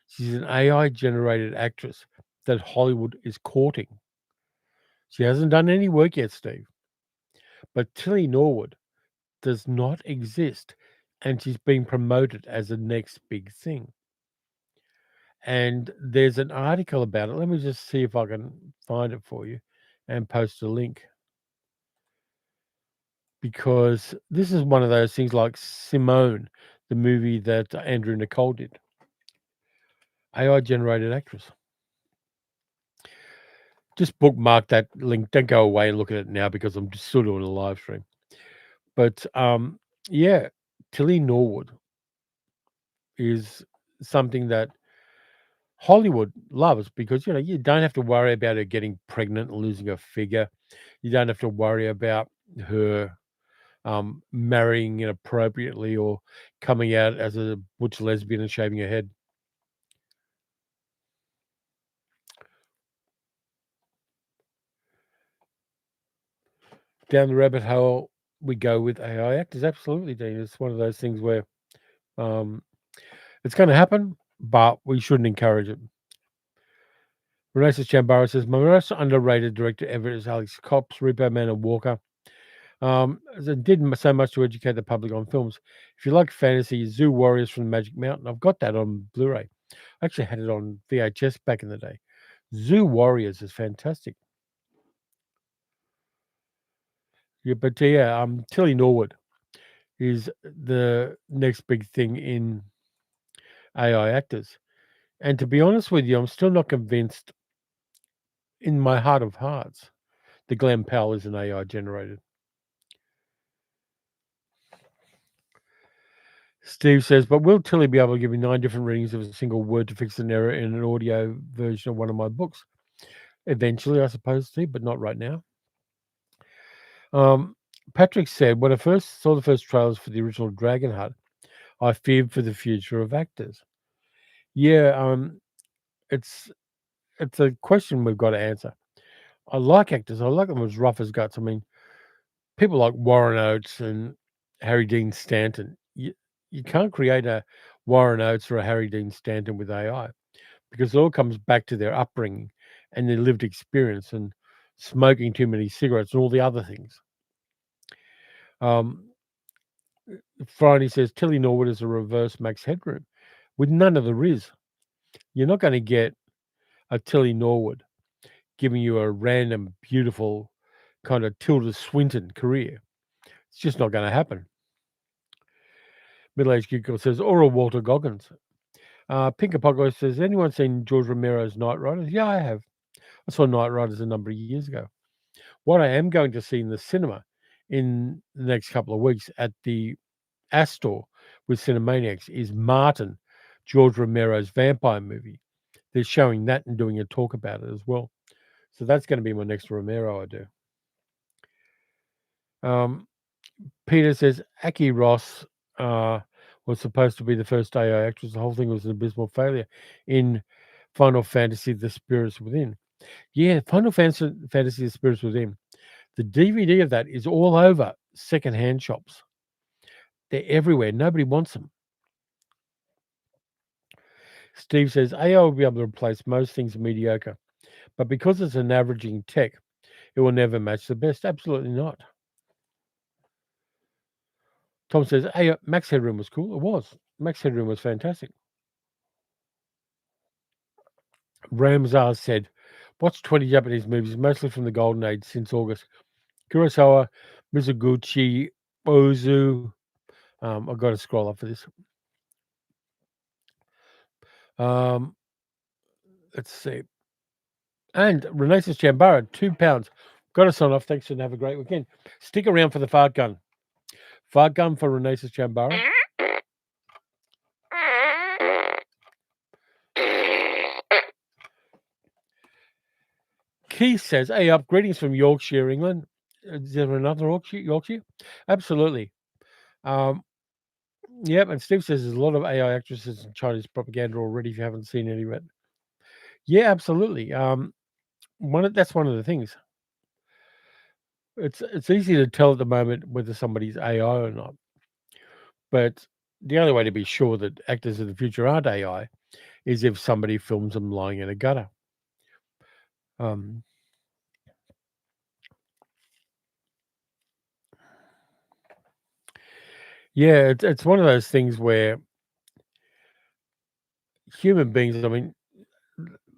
A: She's an AI generated actress that Hollywood is courting. She hasn't done any work yet, Steve. But Tilly Norwood does not exist, and she's being promoted as the next big thing. And there's an article about it. Let me just see if I can find it for you and post a link. Because this is one of those things like Simone, the movie that Andrew Nicole did. AI generated actress. Just bookmark that link. Don't go away and look at it now because I'm just still doing a live stream. But yeah, Tilly Norwood is something that Hollywood loves because you don't have to worry about her getting pregnant and losing her figure. You don't have to worry about her marrying inappropriately or coming out as a butch lesbian and shaving her head. Down the rabbit hole we go with AI actors. Absolutely, Dean. It's one of those things where um, it's going to happen, but we shouldn't encourage it. Renaissance Chambara says, "My most underrated director ever is Alex Cops, Repo Man, and Walker. It did so much to educate the public on films. If you like fantasy, Zoo Warriors from the Magic Mountain. I've got that on Blu-ray. I actually had it on VHS back in the day. Zoo Warriors is fantastic. Yeah, but yeah, Tilly Norwood is the next big thing in AI actors. And to be honest with you, I'm still not convinced in my heart of hearts that Glen Powell is an AI generated." Steve says, "But will Tilly be able to give me 9 different readings of a single word to fix an error in an audio version of one of my books?" Eventually, I suppose, Steve, but not right now. Patrick said, "When I first saw the first trailers for the original Dragonheart, I feared for the future of actors." Yeah, it's it's a question we've got to answer. I like actors. I like them as rough as guts. I mean, people like Warren Oates and Harry Dean Stanton. You can't create a Warren Oates or a Harry Dean Stanton with AI because it all comes back to their upbringing and their lived experience and smoking too many cigarettes and all the other things. Um, Friday says Tilly Norwood is a reverse Max Headroom with none of the Riz. You're not going to get a Tilly Norwood giving you a random, beautiful kind of Tilda Swinton career. It's just not going to happen. Middle-aged Geek Girl says, or a Walter Goggins. Pink Apocalypse says, anyone seen George Romero's Knight Riders? Yeah, I have. I saw Knight Riders a number of years ago. What I am going to see in the cinema in the next couple of weeks at the Astor with Cinemaniacs is Martin, George Romero's vampire movie. They're showing that and doing a talk about it as well. So that's going to be my next Romero I do. Peter says Aki Ross was supposed to be the first AI actress. The whole thing was an abysmal failure in Final Fantasy: The Spirits Within. Yeah, Final Fantasy: The Spirits Within. The DVD of that is all over secondhand shops. They're everywhere. Nobody wants them. Steve says AI will be able to replace most things mediocre, but because it's an averaging tech, it will never match the best. Absolutely not. Tom says, hey, Max Headroom was cool. It was. Max Headroom was fantastic. Ramzar said, watched 20 Japanese movies, mostly from the Golden Age since August. Kurosawa, Mizoguchi, Ozu. I've got to scroll up for this. Let's see. And Renaissance Chambara, £2. Got to sign off. Thanks and have a great weekend. Stick around for the fart gun. Fart gun for Renaissance Chambara. Keith says, hey, up, greetings from Yorkshire, England. Is there another Yorkshire? Absolutely. Yep, and Steve says there's a lot of AI actresses in Chinese propaganda already if you haven't seen any of it. Yeah, absolutely. That's one of the things. It's easy to tell at the moment whether somebody's AI or not. But the only way to be sure that actors of the future aren't AI is if somebody films them lying in a gutter. Yeah, it's one of those things where human beings, I mean,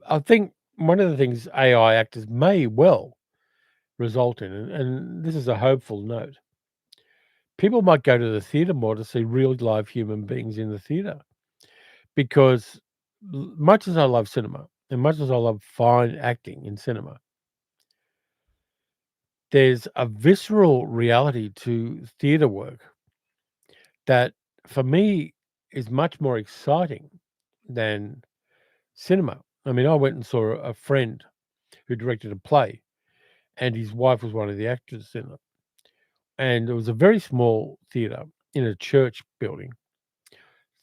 A: I think one of the things AI actors may well result in, and this is a hopeful note, people might go to the theatre more to see real live human beings in the theatre because much as I love cinema and much as I love fine acting in cinema, there's a visceral reality to theatre work that for me is much more exciting than cinema. I mean, I went and saw a friend who directed a play and his wife was one of the actors in it. And it was a very small theatre in a church building,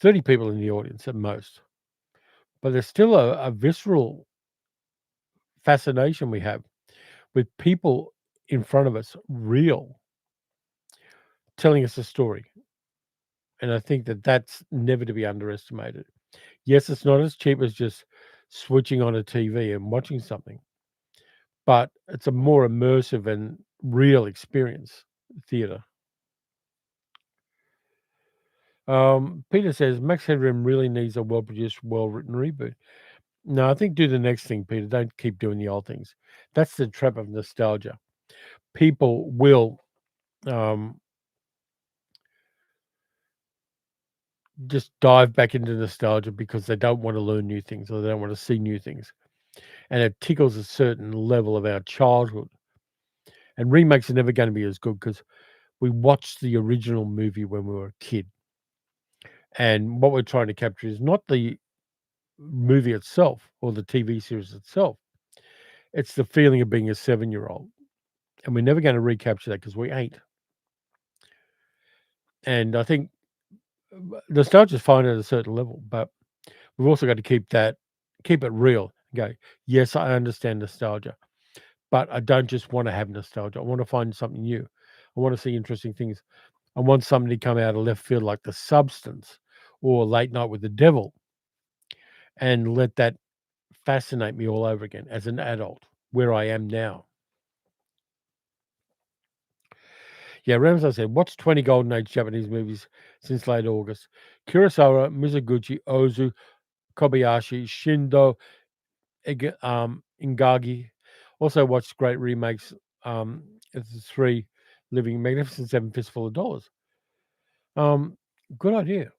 A: 30 people in the audience at most. But there's still a visceral fascination we have with people in front of us, real, telling us a story. And I think that that's never to be underestimated. Yes, it's not as cheap as just switching on a TV and watching something, but it's a more immersive and real experience, theatre. Peter says Max Headroom really needs a well-produced, well-written reboot. No, I think do the next thing, Peter. Don't keep doing the old things. That's the trap of nostalgia. People will just dive back into nostalgia because they don't want to learn new things or they don't want to see new things. And it tickles a certain level of our childhood. And remakes are never going to be as good because we watched the original movie when we were a kid. And what we're trying to capture is not the movie itself or the TV series itself. It's the feeling of being a 7-year-old. And we're never going to recapture that because we ain't. And I think nostalgia is fine at a certain level, but we've also got to keep it real. Go, yes, I understand nostalgia, but I don't just want to have nostalgia. I want to find something new. I want to see interesting things. I want somebody to come out of left field like The Substance or Late Night with the Devil and let that fascinate me all over again as an adult, where I am now. Yeah, Ramsay said, watch 20 Golden Age Japanese movies since late August. Kurosawa, Mizoguchi, Ozu, Kobayashi, Shindo, Ingagi. Also watched great remakes of the three living Magnificent Seven Fistful of Dollars. Um, Good idea.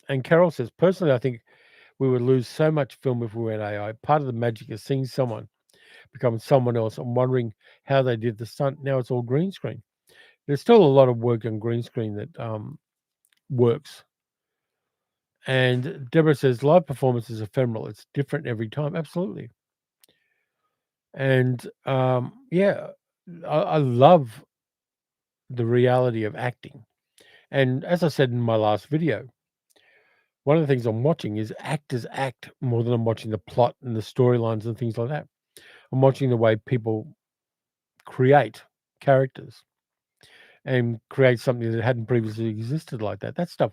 A: And Carol says, personally, I think we would lose so much film if we went AI. Part of the magic is seeing someone become someone else and wondering how they did the stunt. Now it's all green screen. There's still a lot of work on green screen that works. And Deborah says, live performance is ephemeral. It's different every time. Absolutely. And yeah, I love the reality of acting. And as I said in my last video, one of the things I'm watching is actors act more than I'm watching the plot and the storylines and things like that. I'm watching the way people create characters and create something that hadn't previously existed like that. That stuff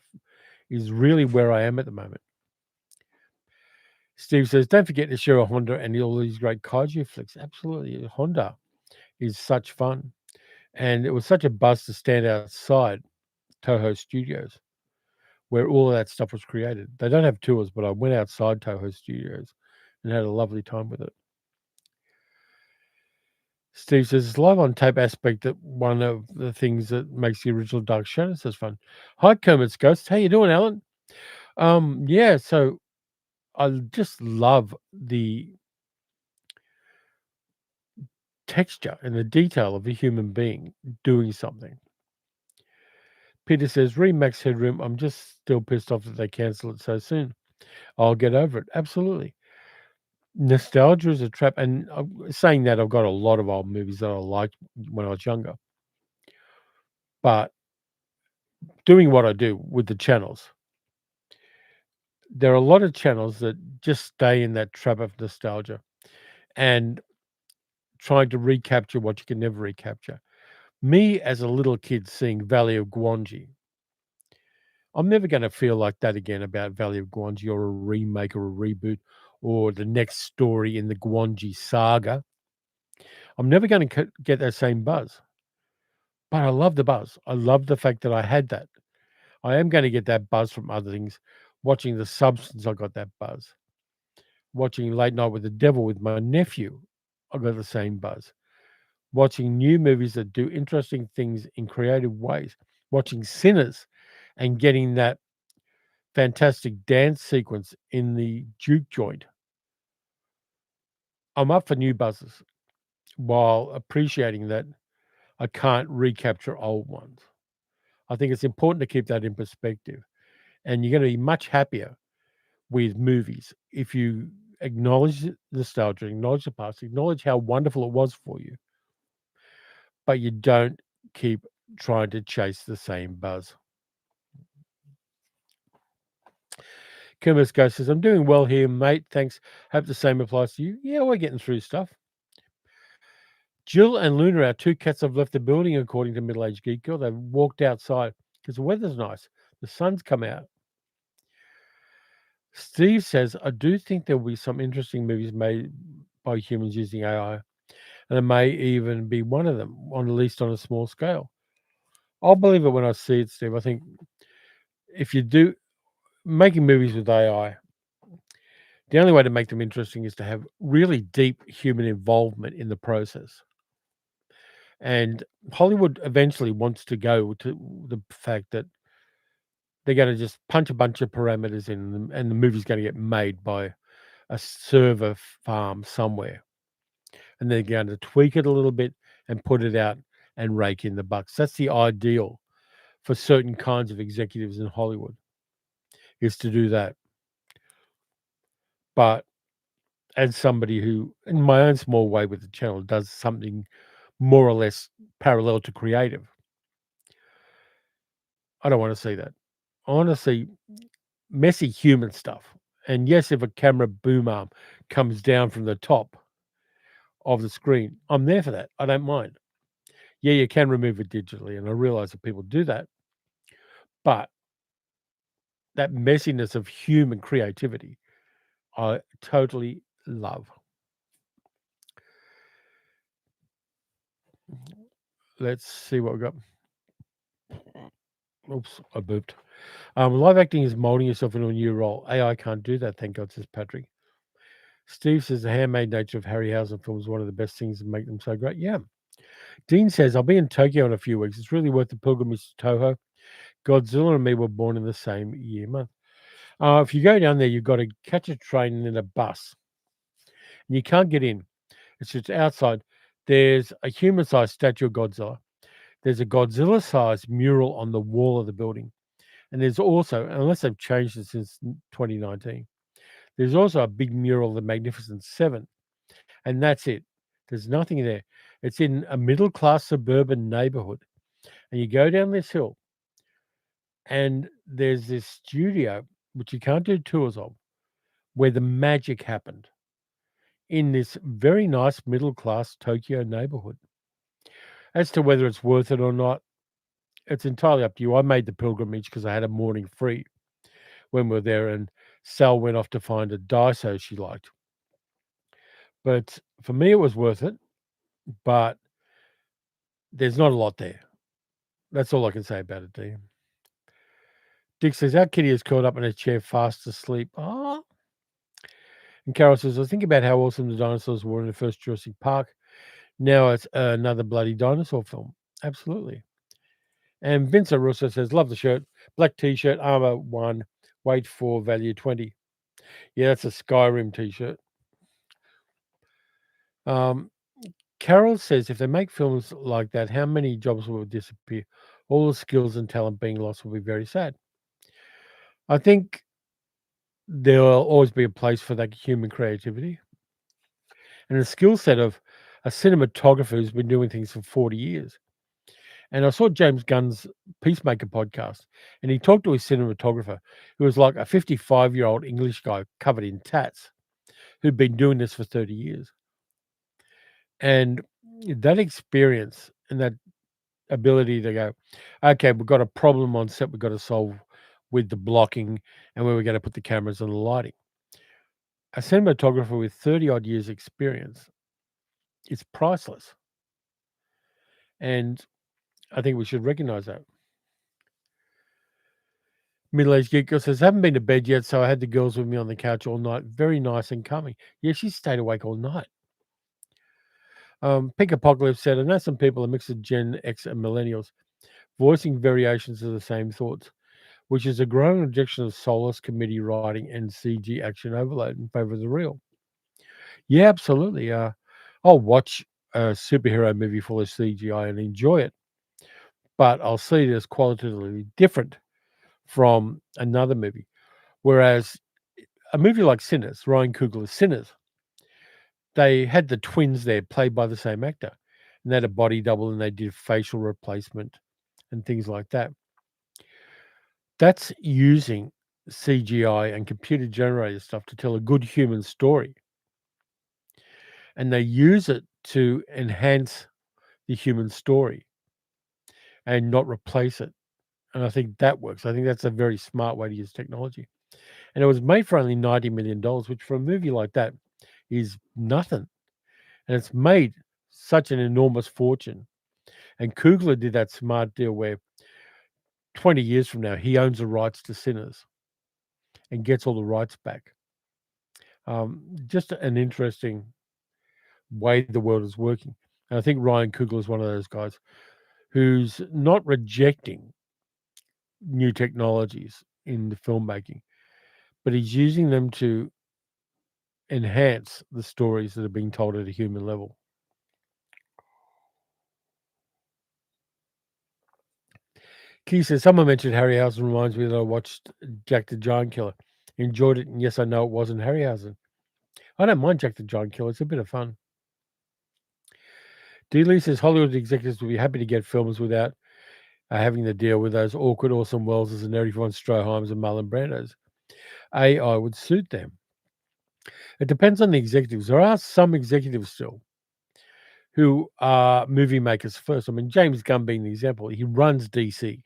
A: is really where I am at the moment. Steve says, don't forget to share a Honda and all these great kaiju flicks. Absolutely. Honda is such fun. And it was such a buzz to stand outside Toho Studios where all of that stuff was created. They don't have tours, but I went outside Toho Studios and had a lovely time with it. Steve says, it's live on tape aspect that one of the things that makes the original Dark Shadows so fun. Hi, Kermit's Ghost. How you doing, Alan? Yeah, so I just love the texture and the detail of a human being doing something. Peter says, read Max Headroom. I'm just still pissed off that they cancel it so soon. I'll get over it. Absolutely. Nostalgia is a trap. And saying that, I've got a lot of old movies that I liked when I was younger. But doing what I do with the channels, there are a lot of channels that just stay in that trap of nostalgia and trying to recapture what you can never recapture. Me as a little kid seeing Valley of Gwangi, I'm never going to feel like that again about Valley of Gwangi or a remake or a reboot or the next story in the Gwangi saga. I'm never going to get that same buzz. But I love the buzz. I love the fact that I had that. I am going to get that buzz from other things. Watching The Substance, I got that buzz. Watching Late Night with the Devil with my nephew, I got the same buzz. Watching new movies that do interesting things in creative ways. Watching Sinners and getting that fantastic dance sequence in the juke joint. I'm up for new buzzes while appreciating that I can't recapture old ones. I think it's important to keep that in perspective. And you're going to be much happier with movies if you acknowledge the nostalgia, acknowledge the past, acknowledge how wonderful it was for you, but you don't keep trying to chase the same buzz. Kermis Ghost says, I'm doing well here, mate. Thanks. Hope the same applies to you. Yeah, we're getting through stuff. Jill and Luna, our two cats, have left the building, according to Middle Aged Geek Girl. They've walked outside because the weather's nice. The sun's come out. Steve says, I do think there will be some interesting movies made by humans using AI, and it may even be one of them, at least on a small scale. I'll believe it when I see it, Steve. I think if you do making movies with AI, the only way to make them interesting is to have really deep human involvement in the process. And Hollywood eventually wants to go to the fact that they're going to just punch a bunch of parameters in them and the movie's going to get made by a server farm somewhere. And they're going to tweak it a little bit and put it out and rake in the bucks. That's the ideal for certain kinds of executives in Hollywood, is to do that. But as somebody who, in my own small way with the channel, does something more or less parallel to creative, I don't wanna see that. I wanna see messy human stuff. And yes, if a camera boom arm comes down from the top of the screen, I'm there for that. I don't mind. Yeah, you can remove it digitally, and I realize that people do that, but that messiness of human creativity, I totally love. Let's see what we got. Oops, I booped. Live acting is molding yourself into a new role. AI can't do that, thank God, says Patrick. Steve says the handmade nature of Harryhausen films is one of the best things that make them so great. Yeah. Dean says, I'll be in Tokyo in a few weeks. It's really worth the pilgrimage to Toho. Godzilla and me were born in the same year month. If you go down there, you've got to catch a train and then a bus. And you can't get in. It's just outside. There's a human-sized statue of Godzilla. There's a Godzilla-sized mural on the wall of the building. And there's also, unless they've changed it since 2019, there's also a big mural of the Magnificent Seven. And that's it. There's nothing there. It's in a middle-class suburban neighborhood. And you go down this hill, and there's this studio, which you can't do tours of, where the magic happened in this very nice middle-class Tokyo neighborhood. As to whether it's worth it or not, it's entirely up to you. I made the pilgrimage because I had a morning free when we were there, and Sal went off to find a Daiso she liked. But for me, it was worth it, but there's not a lot there. That's all I can say about it, dear. Dick says, our kitty is curled up in a chair fast asleep. Oh. And Carol says, I think about how awesome the dinosaurs were in the first Jurassic Park. Now it's another bloody dinosaur film. Absolutely. And Vincent Russo says, love the shirt. Black t-shirt, armor 1, weight 4, value 20. Yeah, that's a Skyrim t-shirt. Carol says, if they make films like that, how many jobs will disappear? All the skills and talent being lost will be very sad. I think there'll always be a place for that human creativity and a skill set of a cinematographer who's been doing things for 40 years. And I saw James Gunn's Peacemaker podcast, and he talked to his cinematographer, who was like a 55-year-old English guy covered in tats, who'd been doing this for 30 years. And that experience and that ability to go, okay, we've got a problem on set we've got to solve with the blocking and where we're going to put the cameras and the lighting. A cinematographer with 30 odd years experience is priceless. And I think we should recognize that. Middle-aged geek girl says, haven't been to bed yet, so I had the girls with me on the couch all night. Very nice and calming. Yeah, she stayed awake all night. Pink Apocalypse said, I know some people are mixed of Gen X and millennials, voicing variations of the same thoughts, which is a growing rejection of soulless committee writing and CG action overload in favor of the real. Yeah, absolutely. I'll watch a superhero movie full of CGI and enjoy it, but I'll see it as qualitatively different from another movie. Whereas a movie like Sinners, Ryan Coogler's Sinners, they had the twins there played by the same actor, and they had a body double and they did facial replacement and things like that. That's using CGI and computer generated stuff to tell a good human story. And they use it to enhance the human story and not replace it. And I think that works. I think that's a very smart way to use technology. And it was made for only $90 million, which for a movie like that is nothing. And it's made such an enormous fortune. And Coogler did that smart deal where 20 years from now, he owns the rights to Sinners and gets all the rights back. Just an interesting way the world is working. And I think Ryan Coogler is one of those guys who's not rejecting new technologies in the filmmaking, but he's using them to enhance the stories that are being told at a human level. Key says, someone mentioned Harryhausen reminds me that I watched Jack the Giant Killer. Enjoyed it, and yes, I know it wasn't Harryhausen. I don't mind Jack the Giant Killer. It's a bit of fun. D. Lee says Hollywood executives will be happy to get films without having to deal with those awkward Orson Welles and Erich von Stroheims and Marlon Brandos. AI would suit them. It depends on the executives. There are some executives still who are movie makers first. I mean, James Gunn being the example, he runs DC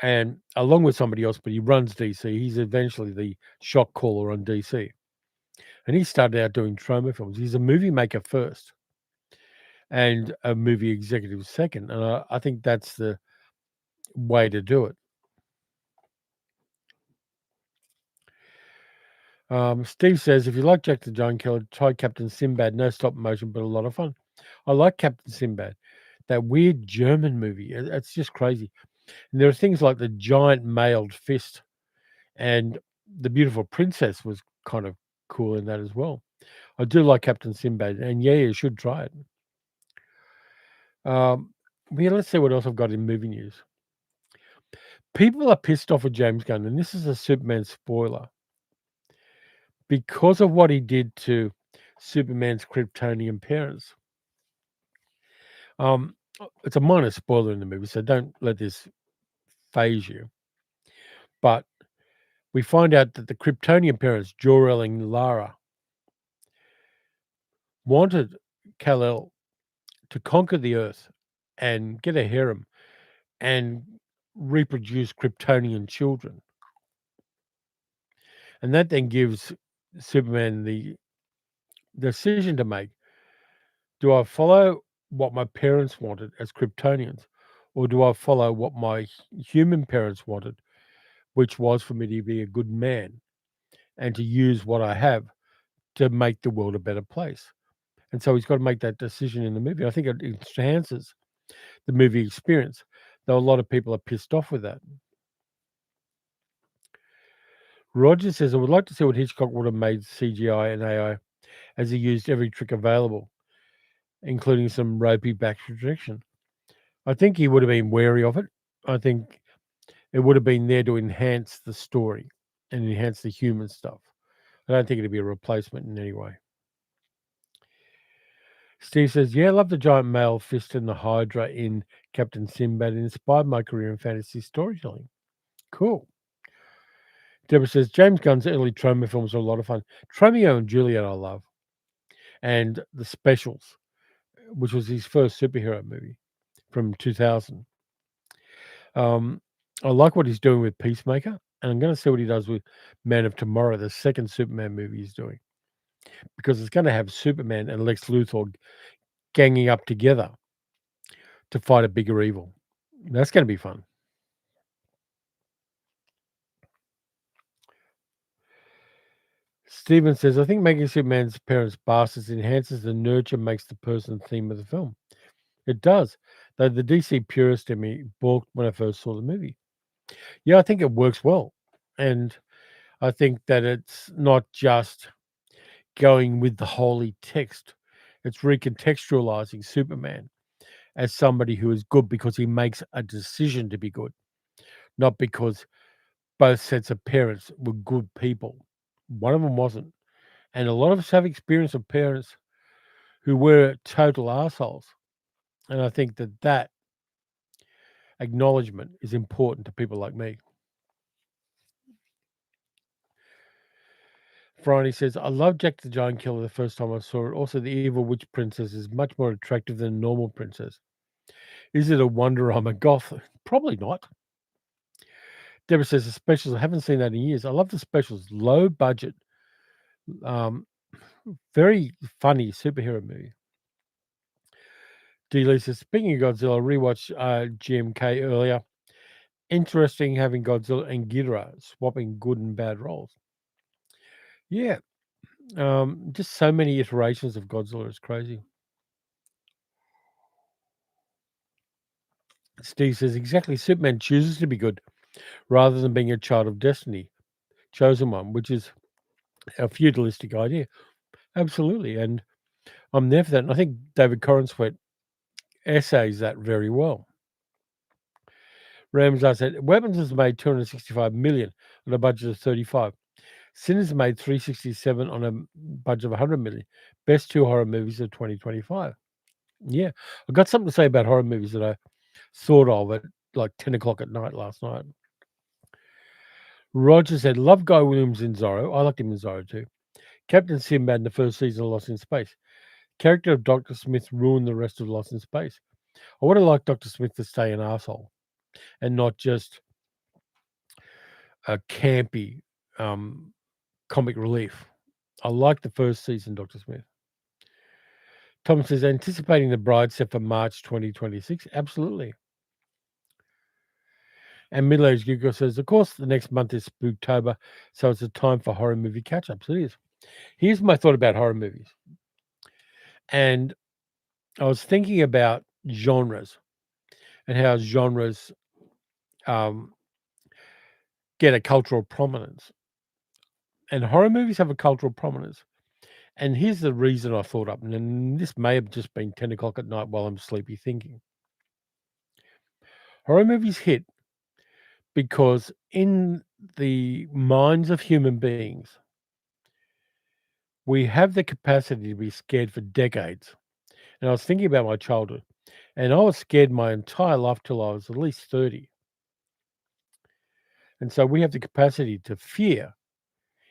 A: and along with somebody else, but he runs DC. He's eventually the shot caller on DC. And he started out doing trauma films. He's a movie maker first and a movie executive second. And I think that's the way to do it. Steve says, if you like Jack the Giant Killer, try Captain Sinbad. No stop motion, but a lot of fun. I like Captain Sinbad, that weird German movie. It's just crazy. And there are things like the giant mailed fist, and the beautiful princess was kind of cool in that as well. I do like Captain Sinbad, and yeah, you should try it. Yeah, let's see what else I've got in movie news. People are pissed off with James Gunn, and this is a Superman spoiler because of what he did to Superman's Kryptonian parents. It's a minor spoiler in the movie, so don't let this phase you. But we find out that the Kryptonian parents, Jor-El and Lara, wanted Kal-El to conquer the Earth and get a harem and reproduce Kryptonian children. And that then gives Superman the decision to make. Do I follow what my parents wanted as Kryptonians, or do I follow what my human parents wanted, which was for me to be a good man and to use what I have to make the world a better place? And so he's got to make that decision in the movie. I think it enhances the movie experience, though a lot of people are pissed off with that. Roger says, I would like to see what Hitchcock would have made CGI and AI as he used every trick available, including some ropey back projection. I think he would have been wary of it. I think it would have been there to enhance the story and enhance the human stuff. I don't think it'd be a replacement in any way. Steve says, yeah, I love the giant male fist and the Hydra in Captain Sinbad. It inspired my career in fantasy storytelling. Cool. Deborah says, James Gunn's early Troma films are a lot of fun. Romeo and Juliet I love. And The Specials, which was his first superhero movie from 2000. I like what he's doing with Peacemaker, and I'm going to see what he does with Man of Tomorrow, the second Superman movie he's doing, because it's going to have Superman and Lex Luthor ganging up together to fight a bigger evil. That's going to be fun. Steven says, I think making Superman's parents bastards enhances the nurture, makes the person theme of the film. It does, though the DC purist in me balked when I first saw the movie. Yeah, I think it works well. And I think that it's not just going with the holy text, it's recontextualizing Superman as somebody who is good because he makes a decision to be good, not because both sets of parents were good people. One of them wasn't. And a lot of us have experience of parents who were total assholes. And I think that that acknowledgement is important to people like me. Friday says, I love Jack the Giant Killer the first time I saw it. Also, the evil witch princess is much more attractive than a normal princess. Is it a wonder I'm a goth? Probably not. Deborah says, the specials, I haven't seen that in years. I love the specials. Low budget, um, very funny superhero movie. D. Lee says, speaking of Godzilla, I rewatched GMK earlier. Interesting having Godzilla and Ghidorah swapping good and bad roles. Yeah, just so many iterations of Godzilla is crazy. Steve says, exactly. Superman chooses to be good rather than being a child of destiny, chosen one, which is a feudalistic idea. Absolutely. And I'm there for that. And I think David Corenswet essays that very well. Ramsar said, Weapons has made 265 million on a budget of 35. Sinners made 367 on a budget of 100 million. Best two horror movies of 2025. Yeah. I've got something to say about horror movies that I sort of, at like 10 o'clock at night last night. Roger said, "Love Guy Williams in Zorro." I liked him in Zorro too. Captain Sinbad in the first season of Lost in Space. Character of Dr. Smith ruined the rest of Lost in Space. I would have liked Dr. Smith to stay an asshole and not just a campy comic relief. I liked the first season, Dr. Smith. Tom says, anticipating the Bride set for March 2026. Absolutely. And Middle Aged Google says, of course, the next month is Spooktober, so it's a time for horror movie catch ups. It is. Here's my thought about horror movies. And I was thinking about genres and how genres get a cultural prominence. And horror movies have a cultural prominence. And here's the reason I thought up, and this may have just been 10 o'clock at night while I'm sleepy thinking. Horror movies hit because in the minds of human beings, we have the capacity to be scared for decades. And I was thinking about my childhood, and I was scared my entire life till I was at least 30. And so we have the capacity to fear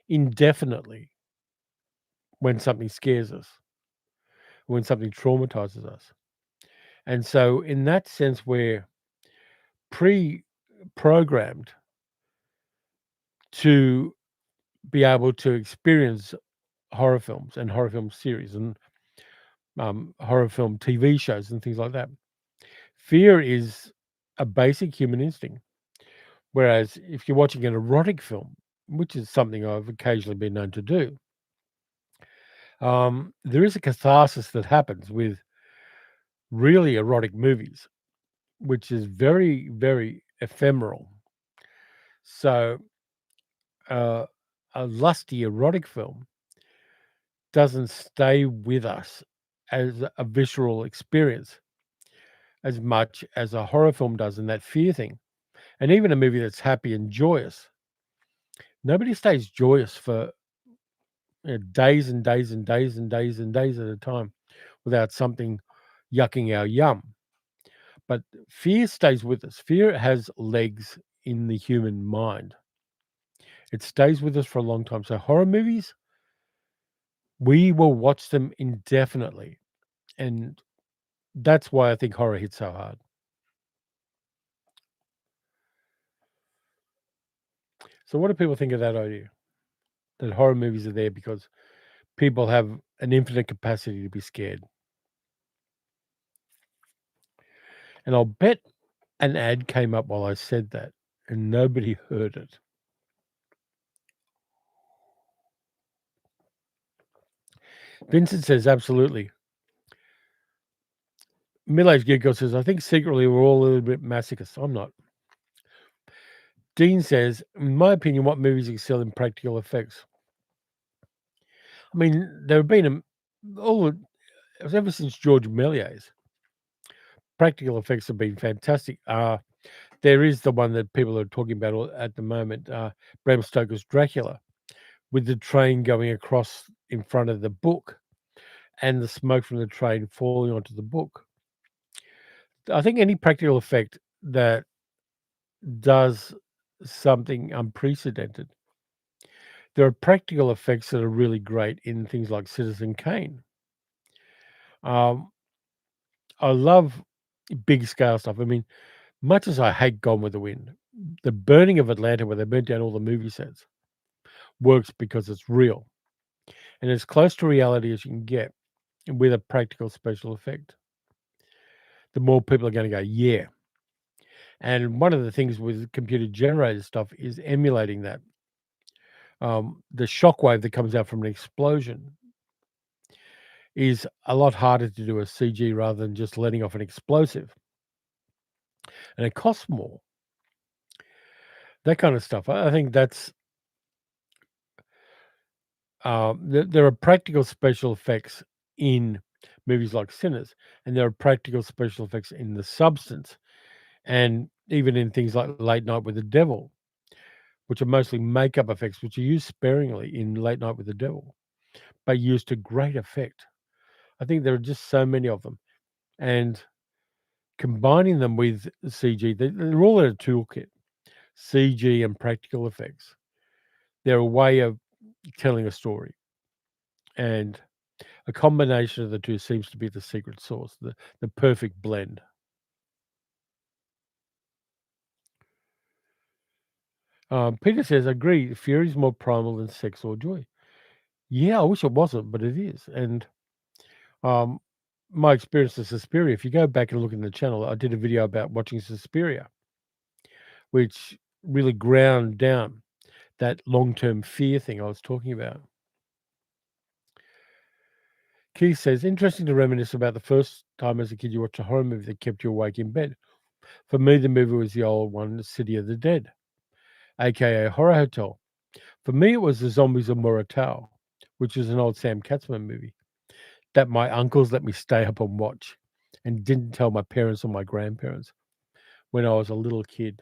A: indefinitely when something scares us, when something traumatizes us. And so, in that sense, we're pre-programmed to be able to experience horror films and horror film series and horror film TV shows and things like that. Fear is a basic human instinct. Whereas if you're watching an erotic film, which is something I've occasionally been known to do, there is a catharsis that happens with really erotic movies, which is very, very ephemeral. So, uh, a lusty erotic film doesn't stay with us as a visceral experience as much as a horror film does in that fear thing. And even a movie that's happy and joyous, nobody stays joyous for days and days and days and days and days at a time without something yucking our yum. But fear stays with us. Fear has legs in the human mind. It stays with us for a long time. So horror movies, we will watch them indefinitely. And that's why I think horror hits so hard. So what do people think of that idea? That horror movies are there because people have an infinite capacity to be scared. And I'll bet an ad came up while I said that and nobody heard it. Vincent says, absolutely. Middle-aged Geeko says, I think secretly we're all a little bit masochists. I'm not. Dean says, in my opinion, what movies excel in practical effects? I mean, there have been ever since George Méliès, practical effects have been fantastic. There is the one that people are talking about at the moment, Bram Stoker's Dracula, with the train going across in front of the book and the smoke from the train falling onto the book. I think any practical effect that does something unprecedented. There are practical effects that are really great in things like Citizen Kane. Um, I love big scale stuff. I mean, much as I hate Gone with the Wind, the burning of Atlanta, where they burnt down all the movie sets, works because it's real and as close to reality as you can get with a practical special effect. The more people are going to go, yeah. And one of the things with computer generated stuff is emulating that. The shockwave that comes out from an explosion is a lot harder to do a CG rather than just letting off an explosive. And it costs more. That kind of stuff. I think that's there are practical special effects in movies like Sinners, and there are practical special effects in The Substance, and even in things like Late Night with the Devil, which are mostly makeup effects, which are used sparingly in Late Night with the Devil, but used to great effect. I think there are just so many of them. And combining them with CG, they're all in a toolkit, CG and practical effects. They're a way of telling a story, and a combination of the 2 seems to be the secret sauce, the perfect blend. Peter says, "Agree, fear is more primal than sex or joy." Yeah, I wish it wasn't, but it is, and, um, my experience of Suspiria, if you go back and look in the channel, I did a video about watching Suspiria, which really ground down that long-term fear thing I was talking about. Keith says, "Interesting to reminisce about the first time as a kid you watched a horror movie that kept you awake in bed. For me, the movie was the old one, City of the Dead, aka Horror Hotel. For me, it was The Zombies of Muratow, which is an old Sam Katzman movie that my uncles let me stay up and watch and didn't tell my parents or my grandparents when I was a little kid.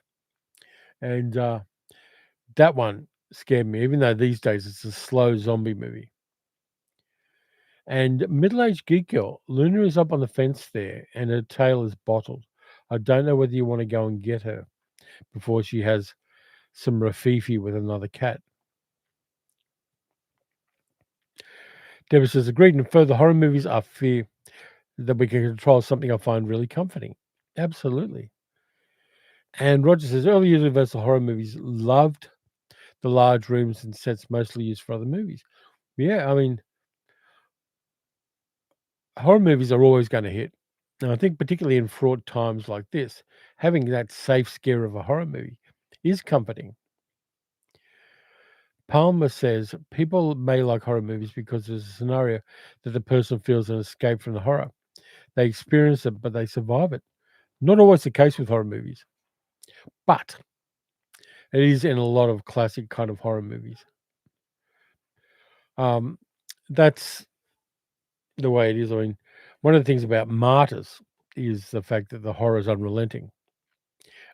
A: And that one scared me, even though these days it's a slow zombie movie. And middle-aged geek girl, Luna is up on the fence there and her tail is bottled. I don't know whether you want to go and get her before she has some rafifi with another cat." Deborah says, "Agreed. And further, horror movies are fear that we can control, something I find really comforting." Absolutely. And Roger says, "Early Universal horror movies loved the large rooms and sets mostly used for other movies." Yeah, I mean, horror movies are always going to hit. And I think, particularly in fraught times like this, having that safe scare of a horror movie is comforting. Palmer says, "People may like horror movies because there's a scenario that the person feels an escape from the horror. They experience it, but they survive it. Not always the case with horror movies, but it is in a lot of classic kind of horror movies. Um, that's the way it is. I mean, one of the things about Martyrs is the fact that the horror is unrelenting.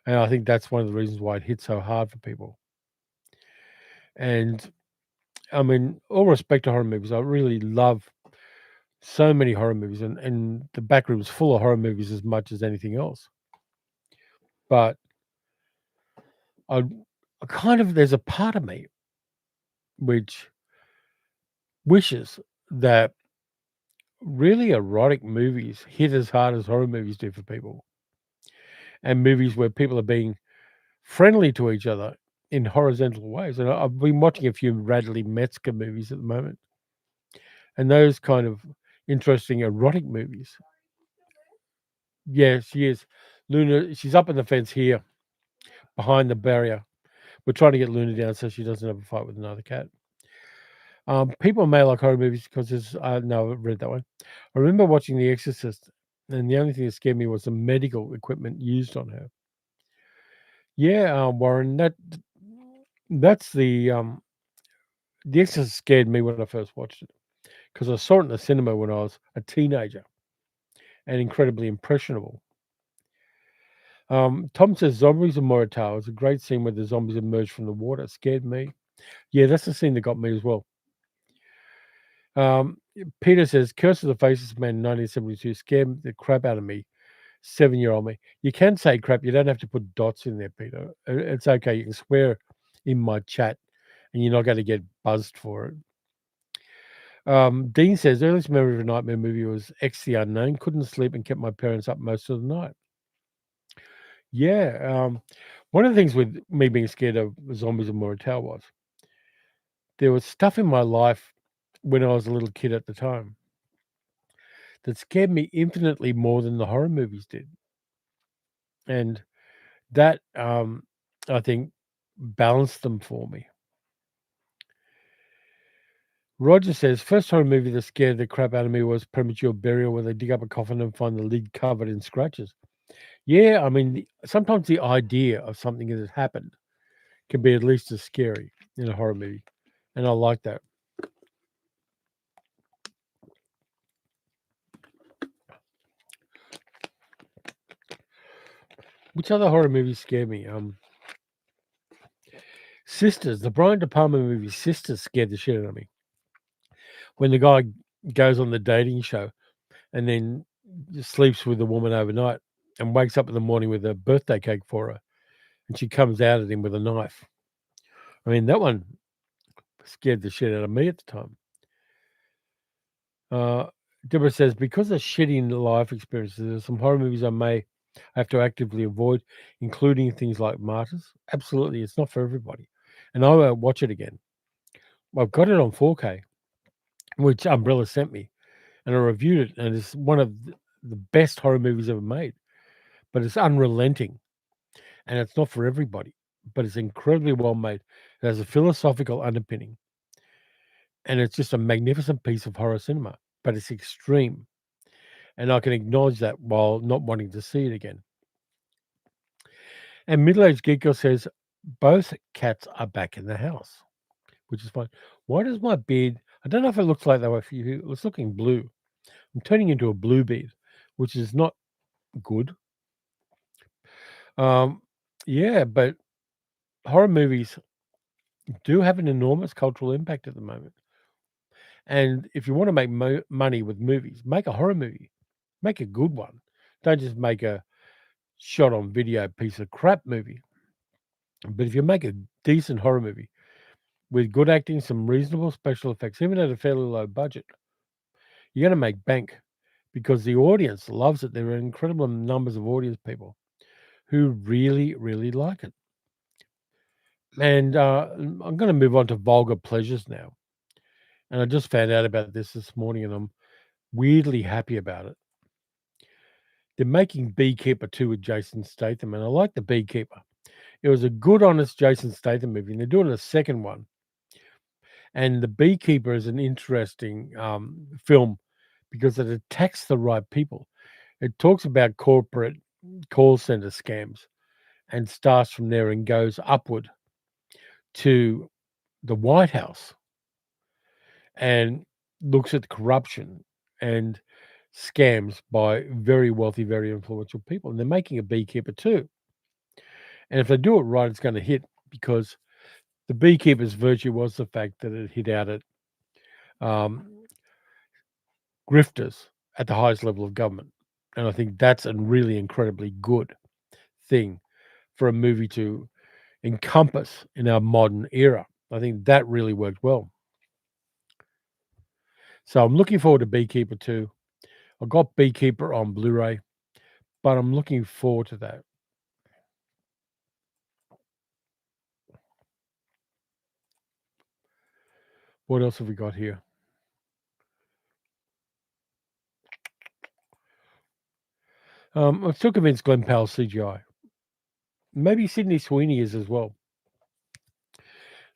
A: And I think that's one of the reasons why it hits so hard for people. And I mean, all respect to horror movies, I really love so many horror movies, and the back room is full of horror movies as much as anything else. But I, I kind of, there's a part of me which wishes that really erotic movies hit as hard as horror movies do for people, and movies where people are being friendly to each other in horizontal ways. And I've been watching a few Radley Metzger movies at the moment, and those kind of interesting erotic movies. Yeah, she is. Luna, she's up in the fence here behind the barrier. We're trying to get Luna down so she doesn't have a fight with another cat. People may like horror movies because there's no, I've read that one. I remember watching The Exorcist, and the only thing that scared me was the medical equipment used on her. Yeah, Warren, that's The Exorcist scared me when I first watched it because I saw it in the cinema when I was a teenager and incredibly impressionable. Tom says Zombies of Muratow is a great scene where the zombies emerge from the water. It scared me. Yeah, that's the scene that got me as well. Peter says Curse of the Faceless Man 1972 scared the crap out of me. 7-year-old me. You can say crap. You don't have to put dots in there, Peter. It's okay. You can swear in my chat, and you're not going to get buzzed for it. Dean says earliest memory of a nightmare movie was X the Unknown. Couldn't sleep and kept my parents up most of the night. Yeah. One of the things with me being scared of zombies and Muratow was there was stuff in my life when I was a little kid at the time that scared me infinitely more than the horror movies did. And that, I think, balanced them for me. Roger says, first horror movie that scared the crap out of me was Premature Burial, where they dig up a coffin and find the lid covered in scratches. Yeah, I mean, sometimes the idea of something that has happened can be at least as scary in a horror movie, and I like that. Which other horror movies scare me? Sisters, the Brian De Palma movie Sisters scared the shit out of me. When the guy goes on the dating show and then sleeps with the woman overnight. and wakes up in the morning with a birthday cake for her, and she comes out at him with a knife. I mean, that one scared the shit out of me at the time. Uh, Deborah says, because of shitty life experiences, there's some horror movies I may have to actively avoid, including things like Martyrs. Absolutely, it's not for everybody. And I won't watch it again. I've got it on 4K, which Umbrella sent me, and I reviewed it, and it's one of the best horror movies ever made. But it's unrelenting, and it's not for everybody. But it's incredibly well made. It has a philosophical underpinning, and it's just a magnificent piece of horror cinema. But it's extreme, and I can acknowledge that while not wanting to see it again. And middle-aged Geeko says both cats are back in the house, which is fine. Why does my beard? I don't know if it looks like that way for you. It's looking blue. I'm turning into a blue beard, which is not good. Um, yeah, but horror movies do have an enormous cultural impact at the moment. And if you want to make money with movies, make a horror movie, make a good one. Don't just make a shot on video piece of crap movie. But if you make a decent horror movie with good acting, some reasonable special effects, even at a fairly low budget, you're going to make bank because the audience loves it. There are incredible numbers of audience people who really, really like it. And I'm going to move on to vulgar pleasures now. And I just found out about this morning, and I'm weirdly happy about it. They're making Beekeeper 2 with Jason Statham, and I like the Beekeeper. It was a good, honest Jason Statham movie, and they're doing a second one. And the Beekeeper is an interesting film because it attacks the right people. It talks about corporate call center scams and starts from there and goes upward to the White House and looks at corruption and scams by very wealthy, very influential people. And they're making a Beekeeper too. And if they do it right, it's going to hit because the Beekeeper's virtue was the fact that it hit out at um, grifters at the highest level of government. And I think that's a really incredibly good thing for a movie to encompass in our modern era. I think that really worked well. So I'm looking forward to Beekeeper 2. I got Beekeeper on Blu-ray, but I'm looking forward to that. What else have we got here? I'm still convinced Glen Powell's CGI. Maybe Sydney Sweeney is as well.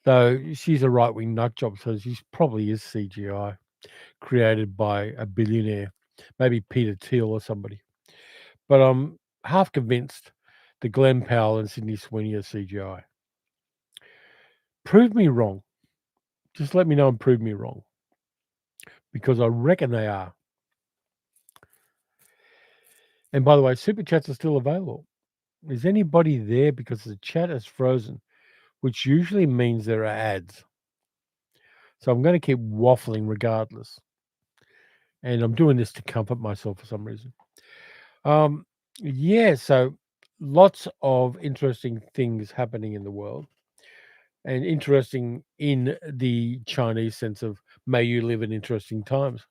A: Though she's a right-wing nut job, so she probably is CGI created by a billionaire, maybe Peter Thiel or somebody. But I'm half convinced that Glen Powell and Sydney Sweeney are CGI. Prove me wrong. Just let me know and prove me wrong. Because I reckon they are. And by the way, super chats are still available. Is anybody there? Because the chat is frozen, which usually means there are ads. So I'm going to keep waffling regardless. And I'm doing this to comfort myself for some reason. Yeah, so lots of interesting things happening in the world. And interesting in the Chinese sense of may you live in interesting times.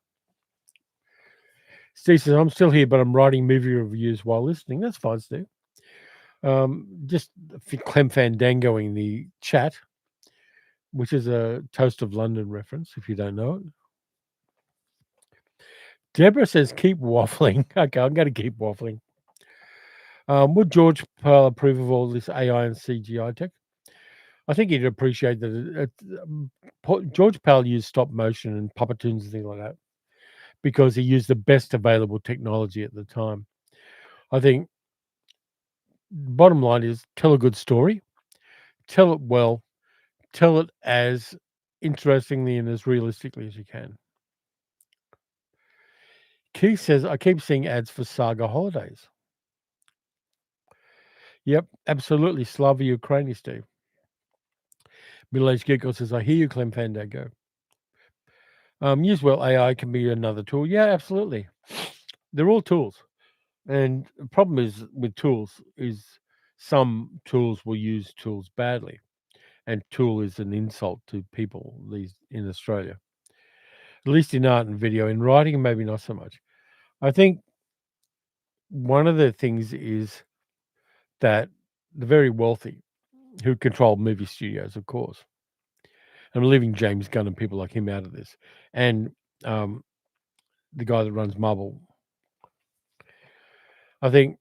A: Steve says, I'm still here, but I'm writing movie reviews while listening. That's fine, Steve. Just Clem Fandangoing the chat, which is a Toast of London reference, if you don't know it. Deborah says, keep waffling. Okay, I'm going to keep waffling. Would George Powell approve of all this AI and CGI tech? I think he'd appreciate that. George Powell used stop motion and puppetoons and things like that because he used the best available technology at the time. I think bottom line is tell a good story, tell it well, tell it as interestingly and as realistically as you can. Keith says, I keep seeing ads for Saga holidays. Yep, absolutely. Slava Ukraini, Steve. Middle-aged Geeko says, I hear you, Clem Fandango. Use well AI can be another tool. Yeah, absolutely. They're all tools. And the problem is with tools is some tools will use tools badly, and tool is an insult to people these in Australia, at least in art and video. In writing, maybe not so much. I think one of the things is that the very wealthy who control movie studios, of course, I'm leaving James Gunn and people like him out of this, and um, the guy that runs Marvel. I think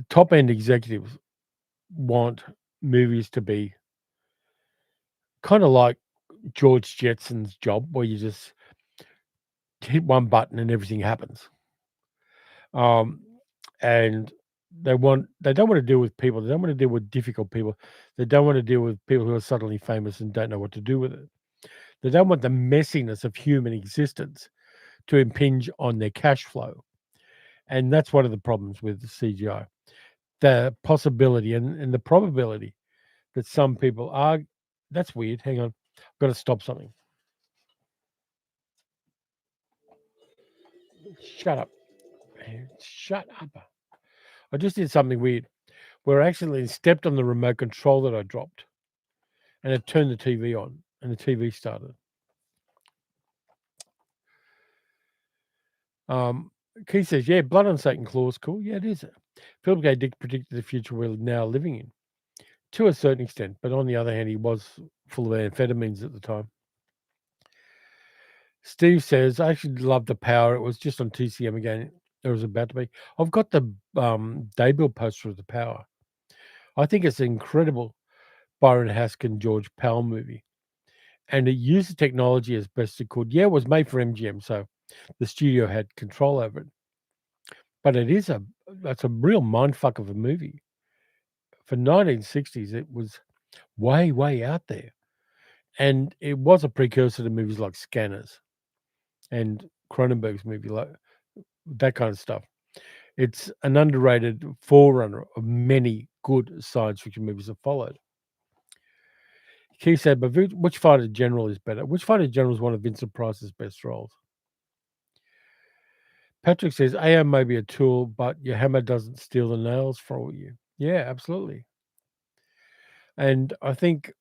A: top end executives want movies to be kind of like George Jetson's job, where you just hit one button and everything happens. Um, and they don't want to deal with people. They don't want to deal with difficult people. They don't want to deal with people who are suddenly famous and don't know what to do with it. They don't want the messiness of human existence to impinge on their cash flow. And that's one of the problems with the CGI. The possibility and the probability that some people are that's weird. Hang on. I've got to stop something. Shut up. Man. Shut up. I just did something weird where I accidentally stepped on the remote control that I dropped and it turned the TV on and the TV started. Keith says, yeah, blood on Satan claws, cool. Yeah, it is. Philip K. Dick predicted the future we're now living in to a certain extent, but on the other hand, he was full of amphetamines at the time. Steve says, I actually love the Power. It was just on TCM again. It was about to be. I've got the debut poster of the Power. I think it's an incredible Byron Haskin, George Powell movie. And it used the technology as best it could. Yeah, it was made for MGM, so the studio had control over it. But that's a real mindfuck of a movie. For 1960s, it was way, way out there. And it was a precursor to movies like Scanners and Cronenberg's movie, like that kind of stuff. It's an underrated forerunner of many good science fiction movies that followed. Keith said, but which fighter general is better? Which fighter general is one of Vincent Price's best roles? Patrick says, AI may be a tool, but your hammer doesn't steal the nails for you. Yeah, absolutely. And I think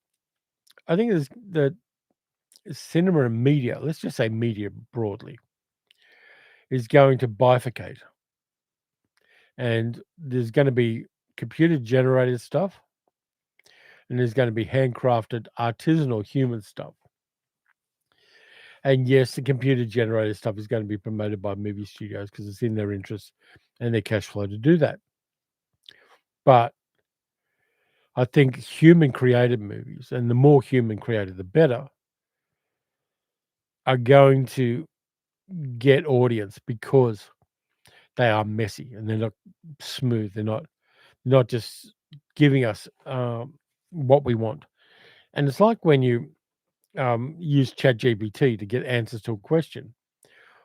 A: there's that cinema and media, let's just say media broadly, is going to bifurcate. And there's going to be computer generated stuff, and there's going to be handcrafted, artisanal human stuff. And yes, the computer generated stuff is going to be promoted by movie studios because it's in their interest and their cash flow to do that. But I think human created movies, and the more human created, the better, are going to get audience because they are messy and they're not smooth. They're not just giving us what we want. And it's like when you use ChatGPT to get answers to a question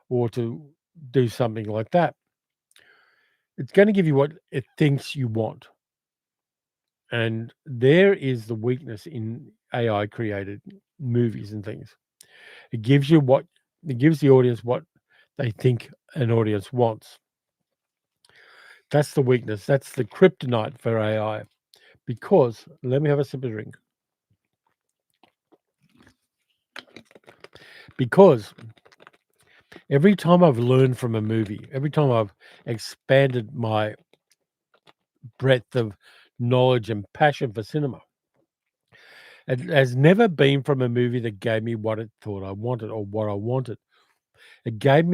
A: or to do something like that. It's going to give you what it thinks you want. And there is the weakness in AI created movies and things. It gives the audience what they think an audience wants. That's the weakness. That's the kryptonite for AI. Because let me have a sip of drink. Because every time I've learned from a movie, every time I've expanded my breadth of knowledge and passion for cinema, it has never been from a movie that gave me what it thought I wanted or what I wanted. It came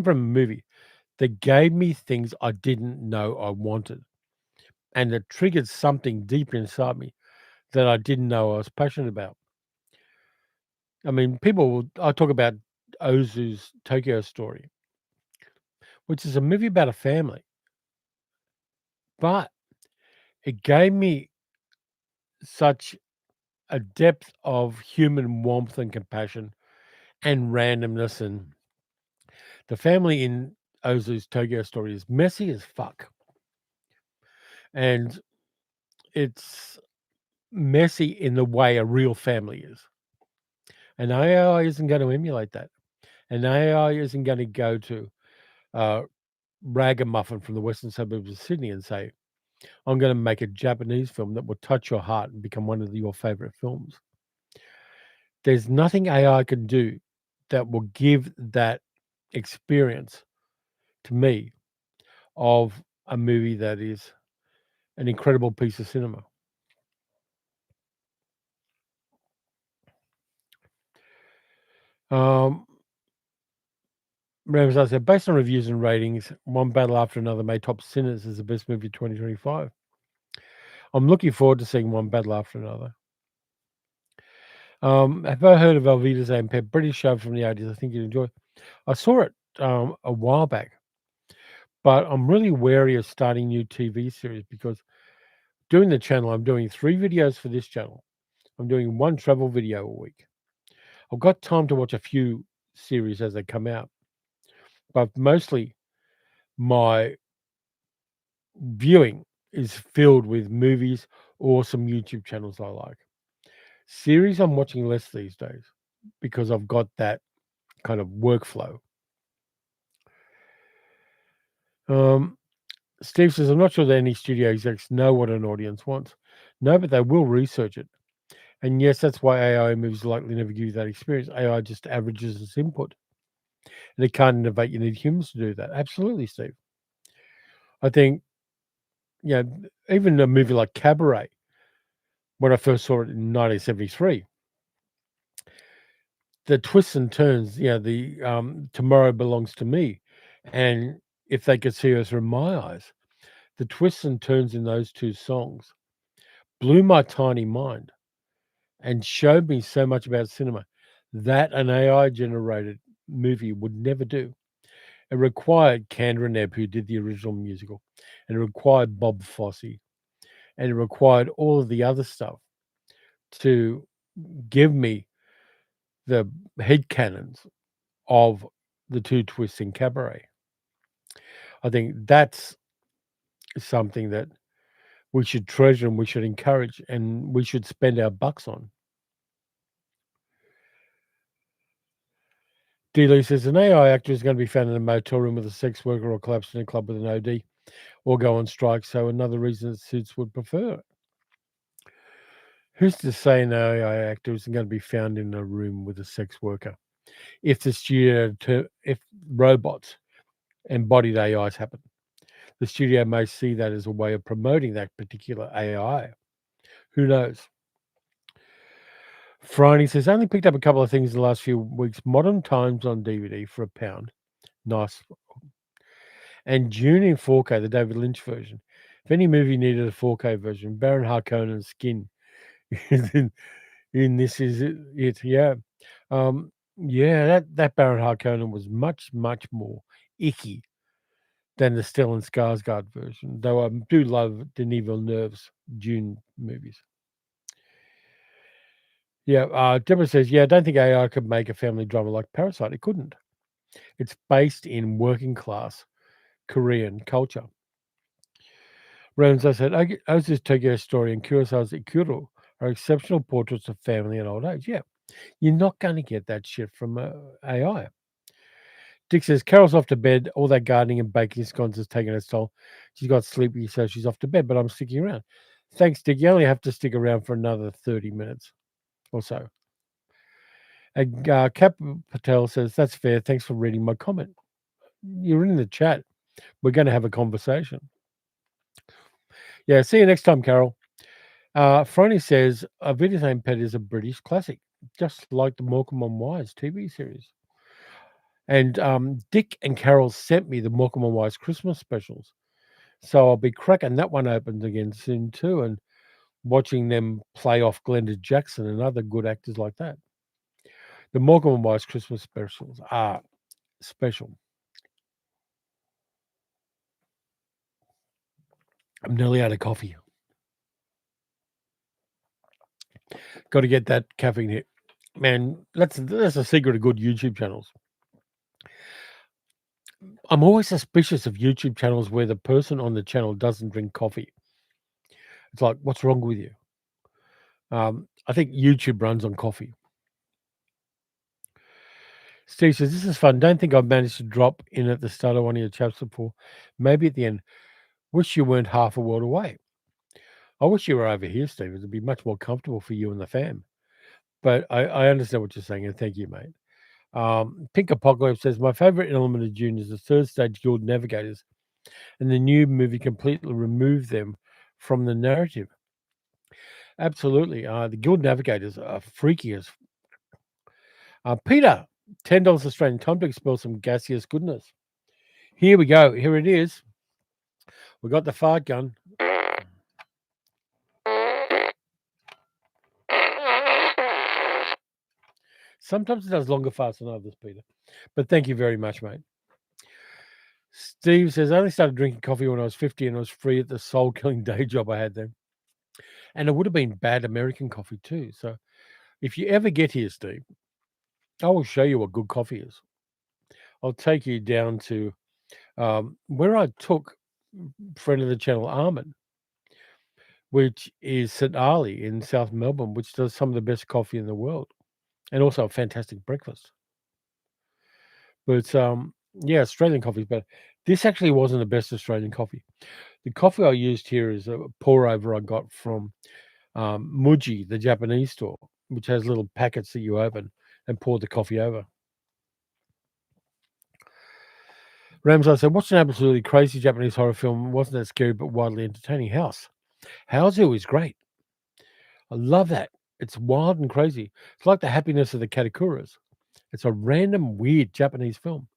A: from a movie that gave me things I didn't know I wanted. And it triggered something deep inside me that I didn't know I was passionate about. I mean, I talk about Ozu's Tokyo Story, which is a movie about a family, but it gave me such a depth of human warmth and compassion and randomness. And the family in Ozu's Tokyo Story is messy as fuck. And it's messy in the way a real family is. And AI isn't going to emulate that. And AI isn't going to go to ragamuffin from the western suburbs of Sydney and say, "I'm gonna make a Japanese film that will touch your heart and become one of your favorite films." There's nothing AI can do that will give that experience to me of a movie that is an incredible piece of cinema. Um, Rams, I said, based on reviews and ratings, One Battle After Another may top Sinners as the best movie of 2025. I'm looking forward to seeing One Battle After Another. Have I heard of Alvida's and Pep? British show from the 80s. I think you'd enjoy. I saw it a while back, but I'm really wary of starting new TV series because doing the channel, I'm doing 3 videos for this channel. I'm doing 1 travel video a week. I've got time to watch a few series as they come out, but mostly my viewing is filled with movies or some YouTube channels I like. Series I'm watching less these days because I've got that kind of workflow. Um, Steve says, I'm not sure that any studio execs know what an audience wants. No, but they will research it. And yes, that's why AI movies likely never give you that experience. AI just averages its input. And it can't innovate. You need humans to do that. Absolutely, Steve. I think, yeah, even a movie like Cabaret, when I first saw it in 1973, the twists and turns, the Tomorrow Belongs to Me, and If They Could See Us Through My Eyes, the twists and turns in those 2 songs blew my tiny mind and showed me so much about cinema that an AI generated movie would never do. It required Kander and Ebb, who did the original musical, and it required Bob Fosse, and it required all of the other stuff to give me the headcanons of the 2 twists in Cabaret. I think that's something that we should treasure and we should encourage and we should spend our bucks on. D. Lee says an AI actor is going to be found in a motel room with a sex worker or collapsed in a club with an OD or go on strike. So another reason that suits would prefer it. Who's to say an AI actor isn't going to be found in a room with a sex worker? If if robots embodied AIs happen, the studio may see that as a way of promoting that particular AI. Who knows? Friday says, only picked up a couple of things in the last few weeks. Modern Times on DVD for £1. Nice. And June in 4K, the David Lynch version. If any movie needed a 4K version, Baron Harkonnen's skin is in This Is It. Yeah. That Baron Harkonnen was much, much more icky than the Stellan Skarsgård version, though I do love Denis Villeneuve's Dune movies. Yeah, Deborah says, I don't think AI could make a family drama like Parasite. It couldn't. It's based in working class Korean culture. Rams, I said, Ozu's Tokyo Story and Kurosawa's Ikuro are exceptional portraits of family and old age. Yeah, you're not going to get that shit from AI. Dick says, Carol's off to bed. All that gardening and baking scones has taken its toll. She's got sleepy, so she's off to bed, but I'm sticking around. Thanks, Dick. You only have to stick around for another 30 minutes or so. And Cap Patel says, that's fair. Thanks for reading my comment. You're in the chat. We're going to have a conversation. Yeah, see you next time, Carol. Frony says, A Video Game Pet is a British classic, just like the Morecambe and Wise TV series. And Dick and Carol sent me the Morecambe and Wise Christmas specials. So I'll be cracking that one open again soon too and watching them play off Glenda Jackson and other good actors like that. The Morecambe and Wise Christmas specials are special. I'm nearly out of coffee. Got to get that caffeine hit. Man, that's the secret of good YouTube channels. I'm always suspicious of YouTube channels where the person on the channel doesn't drink coffee. It's like, what's wrong with you? I think YouTube runs on coffee. Steve says, "This is fun. Don't think I've managed to drop in at the start of one of your chats before. Maybe at the end. Wish you weren't half a world away. I wish you were over here, Steve. It'd be much more comfortable for you and the fam. But I understand what you're saying, and thank you, mate." Pink Apocalypse says, "My favorite element of June is the third stage guild navigators, and the new movie completely removed them from the narrative." Absolutely. The guild navigators are freaky as Peter, $10 Australian. Time to expel some gaseous goodness. Here we go. Here it is. We got the fart gun. Sometimes it does longer farts than others, Peter. But thank you very much, mate. Steve says, "I only started drinking coffee when I was 50 and I was free at the soul killing day job I had then. And it would have been bad American coffee too. So if you ever get here, Steve, I will show you what good coffee is. I'll take you down to where I took friend of the channel, Armin, which is St. Ali in South Melbourne, which does some of the best coffee in the world and also a fantastic breakfast. But yeah, Australian coffee is better. This actually wasn't the best Australian coffee. The coffee I used here is a pour over I got from Muji, the Japanese store, which has little packets that you open and pour the coffee over. Ramsay said, "Watched an absolutely crazy Japanese horror film. Wasn't that scary, but widely entertaining. House. Houseu is great. I love that. It's wild and crazy. It's like the happiness of the Katakuras. It's a random, weird Japanese film."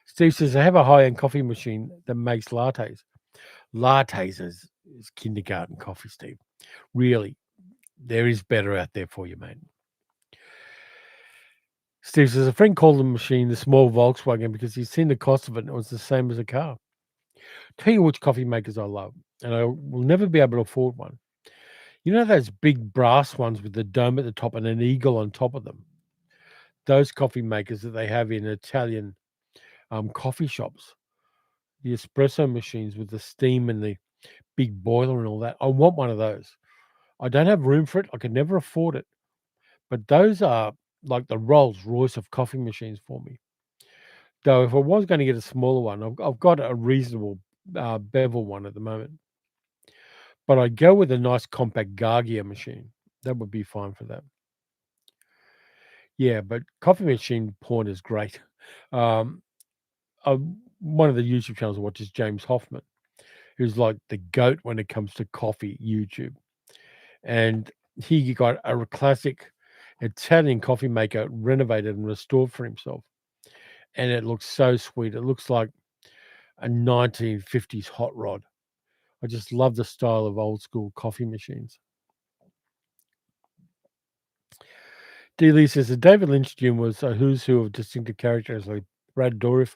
A: Steve says, "I have a high-end coffee machine that makes lattes." Lattes is kindergarten coffee, Steve. Really, there is better out there for you, mate. Steve says, "A friend called the machine the small Volkswagen because he's seen the cost of it and it was the same as a car." Tell you which coffee makers I love, and I will never be able to afford one. You know those big brass ones with the dome at the top and an eagle on top of them? Those coffee makers that they have in Italian coffee shops, the espresso machines with the steam and the big boiler and all that. I want one of those. I don't have room for it. I could never afford it. But those are like the Rolls Royce of coffee machines for me. Though if I was going to get a smaller one, I've got a reasonable bevel one at the moment. But I'd go with a nice compact Gargia machine. That would be fine for that. Yeah, but coffee machine porn is great. Um, I, one of the YouTube channels I watch is James Hoffman, who's like the goat when it comes to coffee YouTube. And he got a classic Italian coffee maker renovated and restored for himself. And it looks so sweet. It looks like a 1950s hot rod. I just love the style of old school coffee machines. D. Lee says the David Lynch Dune was a who's who of distinctive characters like Brad Dourif,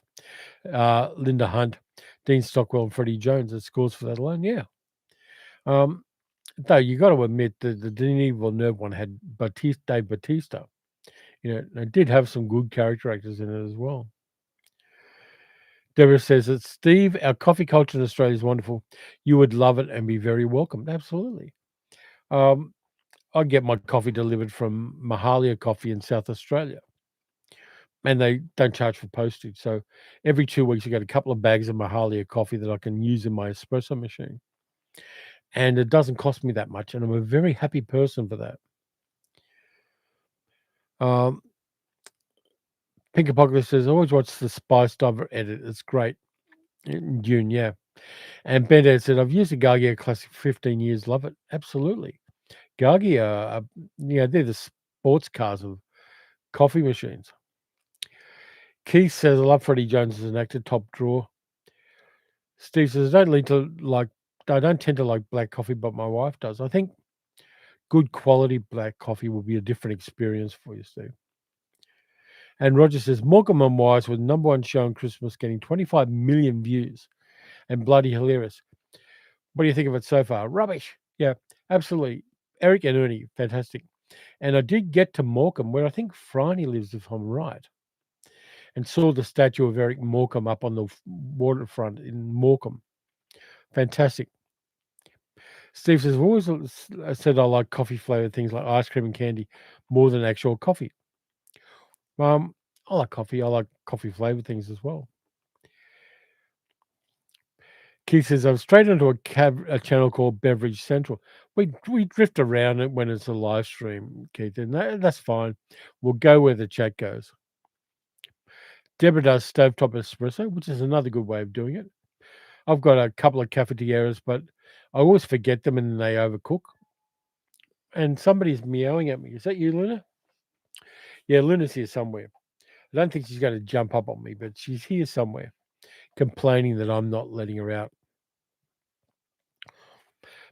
A: Linda Hunt, Dean Stockwell, and Freddie Jones. It scores for that alone. Yeah. Um, though you got to admit that the Denis Villeneuve one had Dave Batista. You know, it did have some good character actors in it as well. Deborah says that Steve, our coffee culture in Australia is wonderful. You would love it and be very welcomed. Absolutely. Um, I get my coffee delivered from Mahalia Coffee in South Australia, and they don't charge for postage. So every 2 weeks, I get a couple of bags of Mahalia coffee that I can use in my espresso machine, and it doesn't cost me that much. And I'm a very happy person for that. Um, Pink Apocalypse says, "I always watch the Spice Diver edit. It's great." In June, yeah. And Ben said, "I've used the Gargia Classic for 15 years. Love it." Absolutely. Gargia, they're the sports cars of coffee machines. Keith says, "I love Freddie Jones as an actor, top drawer." Steve says, I don't tend to like black coffee, but my wife does. I think good quality black coffee will be a different experience for you, Steve." And Roger says, "Morecambe and Wise was number one show on Christmas, getting 25 million views and bloody hilarious. What do you think of it so far?" Rubbish. Yeah, absolutely. Eric and Ernie, fantastic. And I did get to Morecambe, where I think Franny lives, if I'm right, and saw the statue of Eric Morecambe up on the waterfront in Morecambe. Fantastic. Steve says, "I've always said I like coffee flavored things like ice cream and candy more than actual coffee." Um, I like coffee. I like coffee flavored things as well. Keith says, "I've straight into a channel called Beverage Central." We drift around it when it's a live stream, Keith, and that's fine. We'll go where the chat goes. Deborah does stovetop espresso, which is another good way of doing it. I've got a couple of cafeterias, but I always forget them and they overcook. And somebody's meowing at me. Is that you, Luna? Yeah, Luna's here somewhere. I don't think she's going to jump up on me, but she's here somewhere, complaining that I'm not letting her out.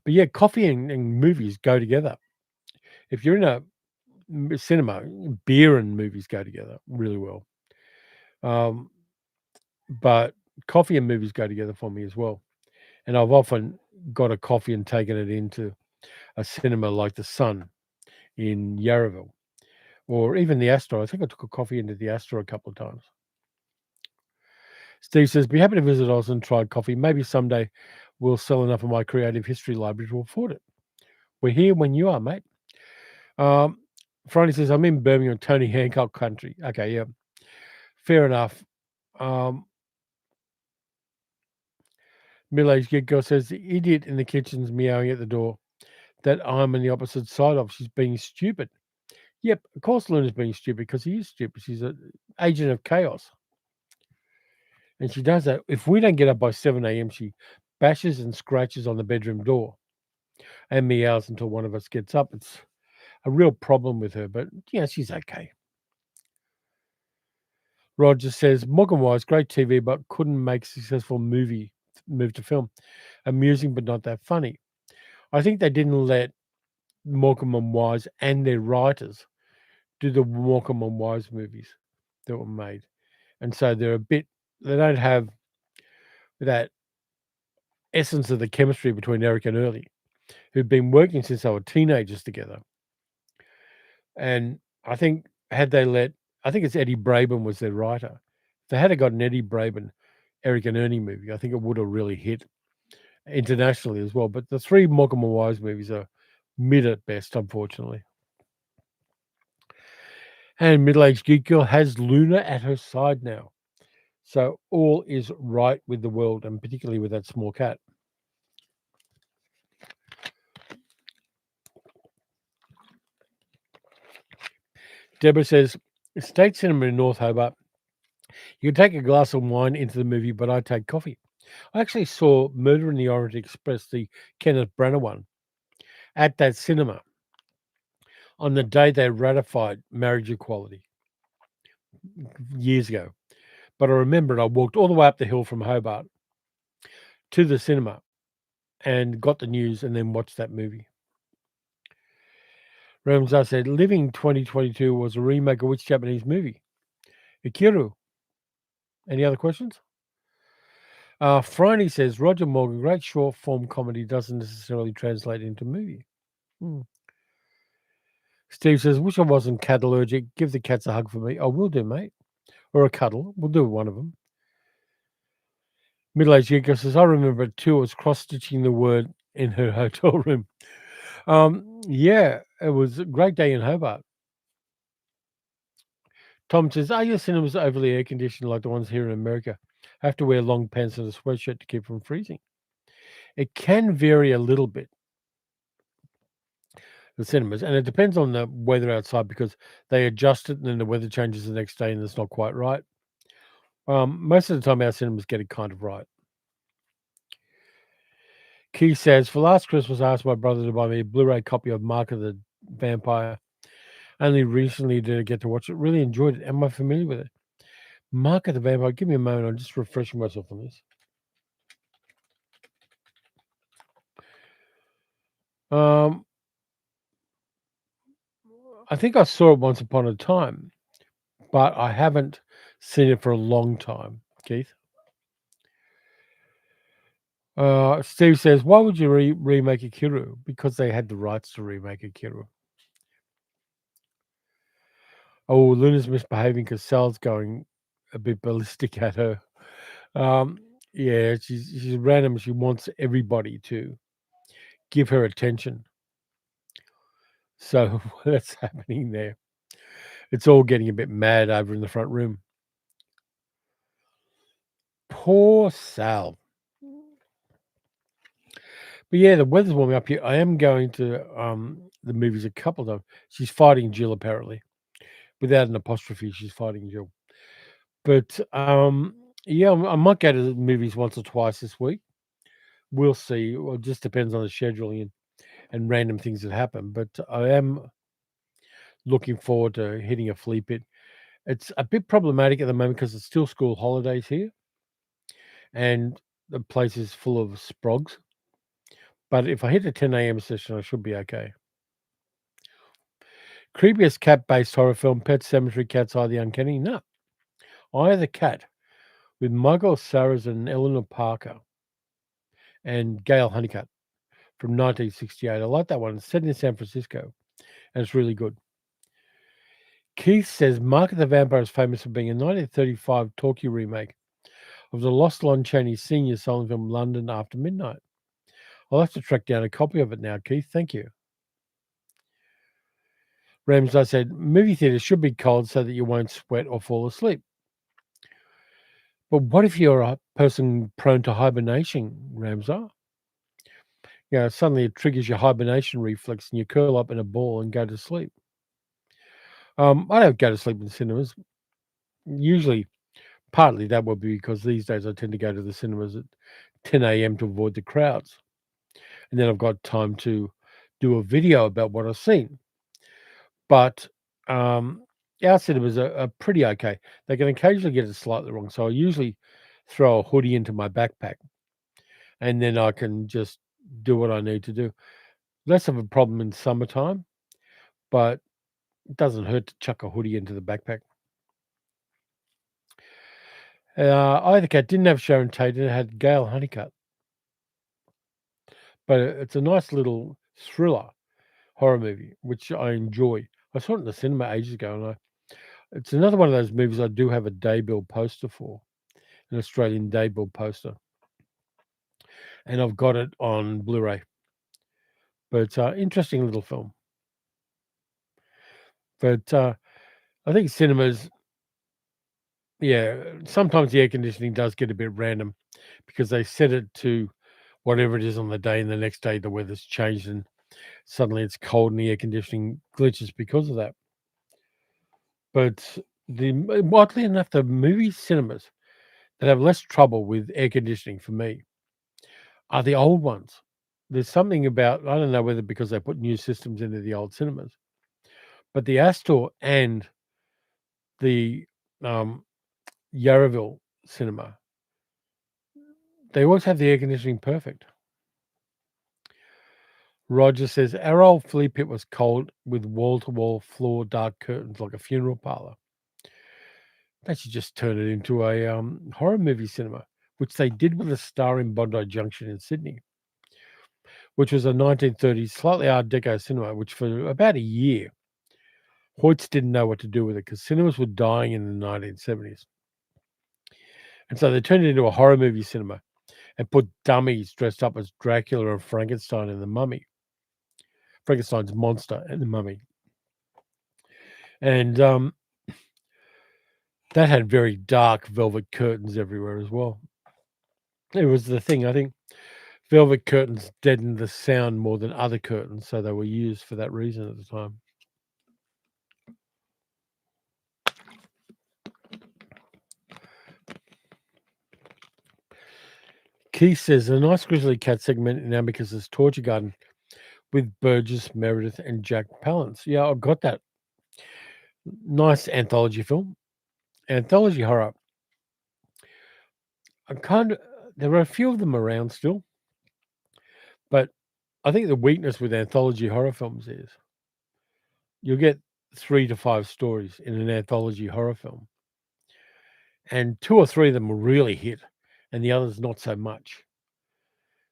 A: But yeah, coffee and movies go together. If you're in a cinema, beer and movies go together really well. Um, but coffee and movies go together for me as well. And I've often got a coffee and taken it into a cinema like the Sun in Yarraville or even the Astor. I think I took a coffee into the Astor a couple of times. Steve says, "Be happy to visit Oz and try coffee. Maybe someday we'll sell enough of my creative history library to afford it. We're here when you are, mate." Um, Friday says, "I'm in Birmingham, Tony Hancock country." Okay, yeah, fair enough. Um, Middle-aged gig girl says, "The idiot in the kitchen's meowing at the door that I'm on the opposite side of. She's being stupid." Yep, of course Luna's being stupid because he is stupid. She's an agent of chaos. And she does that. If we don't get up by 7 a.m., she bashes and scratches on the bedroom door and meows until one of us gets up. It's a real problem with her, but yeah, she's okay. Roger says, "Morgan Wise, great TV, but couldn't make successful move to film. Amusing, but not that funny." I think they didn't let Morecambe and Wise and their writers do the Morecambe and Wise movies that were made. And so they don't have that essence of the chemistry between Eric and Early, who've been working since they were teenagers together. And I think I think it's Eddie Braben was their writer. If they had got an Eddie Braben, Eric and Ernie movie, I think it would have really hit internationally as well. But the three Morecambe and Wise movies are mid at best, unfortunately. And middle-aged geek girl has Luna at her side now. So all is right with the world, and particularly with that small cat. Deborah says, "State Cinema in North Hobart. You can take a glass of wine into the movie, but I take coffee." I actually saw Murder in the Orient Express, the Kenneth Branagh one, at that cinema on the day they ratified marriage equality years ago. But I remembered I walked all the way up the hill from Hobart to the cinema and got the news and then watched that movie. Ramsar said, "Living 2022 was a remake of which Japanese movie?" Ikiru. Any other questions? Friday says, "Roger Morgan, great short form comedy doesn't necessarily translate into movie." Hmm. Steve says, "Wish I wasn't cat allergic. Give the cats a hug for me." I will do, mate. Or a cuddle. We'll do one of them. Middle-aged geek says, "I remember it too. It was cross-stitching the word in her hotel room." Yeah, it was a great day in Hobart. Tom says, "Are your cinemas overly air conditioned like the ones here in America? I have to wear long pants and a sweatshirt to keep from freezing." It can vary a little bit, the cinemas, and it depends on the weather outside because they adjust it and then the weather changes the next day and it's not quite right. Most of the time, our cinemas get it kind of right. Key says, "For last Christmas, I asked my brother to buy me a Blu-ray copy of Mark of the Vampire. Only recently did I get to watch it. Really enjoyed it. Am I familiar with it?" Mark of the Vampire. Give me a moment. I'm just refreshing myself on this. Um, I think I saw it once upon a time, but I haven't seen it for a long time. Keith. Steve says, "Why would you remake Akiru?" Because they had the rights to remake Akiru. Oh, Luna's misbehaving because Sal's going a bit ballistic at her. Um, yeah, she's random. She wants everybody to give her attention. So that's happening there. It's all getting a bit mad over in the front room. Poor Sal. But yeah, the weather's warming up here. I am going to the movies a couple of times. She's fighting Jill apparently. Without an apostrophe, she's fighting Jill. But yeah, I might go to the movies once or twice this week. We'll see. Well, it just depends on the scheduling and random things that happen. But I am looking forward to hitting a flea pit. It's a bit problematic at the moment because it's still school holidays here, and the place is full of sprogs. But if I hit a 10 a.m. session, I should be okay. Creepiest cat-based horror film, Pet Sematary, Cat's Eye the Uncanny? No. Eye of the Cat with Michael Cera and Eleanor Parker and Gail Honeycutt from 1968. I like that one. It's set in San Francisco, and it's really good. Keith says Mark of the Vampire is famous for being a 1935 talkie remake of the Lost Lon Chaney Sr. silent film London After Midnight. I'll have to track down a copy of it now, Keith. Thank you. Ramsar said, movie theaters should be cold so that you won't sweat or fall asleep. But what if you're a person prone to hibernation, Ramsar? Suddenly it triggers your hibernation reflex and you curl up in a ball and go to sleep. I don't go to sleep in cinemas. Usually, partly that would be because these days I tend to go to the cinemas at 10 a.m. to avoid the crowds. And then I've got time to do a video about what I've seen. But our cinemas are pretty okay. They can occasionally get it slightly wrong. So I usually throw a hoodie into my backpack and then I can just do what I need to do. Less of a problem in summertime, but it doesn't hurt to chuck a hoodie into the backpack. Either Cat didn't have Sharon Tate, it had Gail Honeycutt. But it's a nice little thriller horror movie, which I enjoy. I saw it in the cinema ages ago, and it's another one of those movies I do have a daybill poster for, an Australian daybill poster, and I've got it on Blu-ray. But interesting little film. But I think cinemas, sometimes the air conditioning does get a bit random because they set it to whatever it is on the day, and the next day the weather's changed and suddenly it's cold and the air conditioning glitches because of that. But oddly enough, the movie cinemas that have less trouble with air conditioning for me are the old ones. There's something about, I don't know whether because they put new systems into the old cinemas, but the Astor and the Yarraville cinema, they always have the air conditioning perfect. Roger says, our old flea pit was cold with wall-to-wall floor dark curtains like a funeral parlor. They should just turn it into a horror movie cinema, which they did with a Star in Bondi Junction in Sydney, which was a 1930s slightly Art Deco cinema, which for about a year, Hoyts didn't know what to do with it because cinemas were dying in the 1970s. And so they turned it into a horror movie cinema and put dummies dressed up as Dracula and Frankenstein and the Mummy. Frankenstein's monster and the Mummy. And that had very dark velvet curtains everywhere as well. It was the thing, I think velvet curtains deadened the sound more than other curtains, so they were used for that reason at the time. Keith says, a nice Grizzly Cat segment in Amicus's Torture Garden with Burgess, Meredith, and Jack Palance. Yeah, I've got that. Nice anthology film. Anthology horror. There are a few of them around still, but I think the weakness with anthology horror films is you'll get 3 to 5 stories in an anthology horror film, and 2 or 3 of them will really hit, and the others not so much.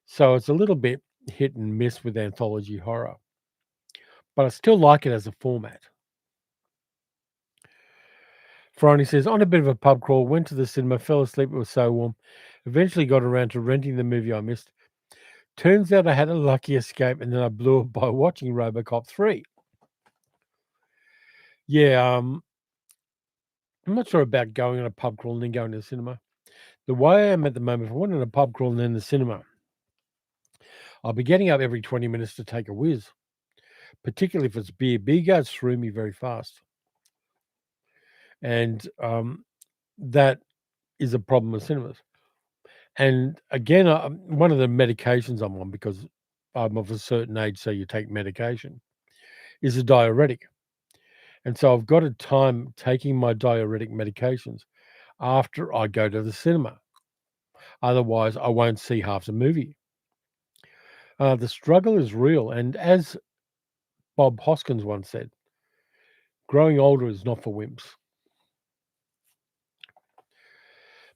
A: So it's a little bit hit and miss with anthology horror, but I still like it as a format. Friday says, on a bit of a pub crawl, went to the cinema, fell asleep, it was so warm. Eventually got around to renting the movie I missed. Turns out I had a lucky escape and then I blew it by watching RoboCop 3. Yeah, I'm not sure about going on a pub crawl and then going to the cinema. The way I am at the moment, if I went on a pub crawl and then the cinema, I'll be getting up every 20 minutes to take a whiz, particularly if it's beer. Beer goes through me very fast. And that is a problem with cinemas. And again, one of the medications I'm on, because I'm of a certain age, so you take medication, is a diuretic. And so I've got to time taking my diuretic medications after I go to the cinema. Otherwise, I won't see half the movie. The struggle is real. And as Bob Hoskins once said, growing older is not for wimps.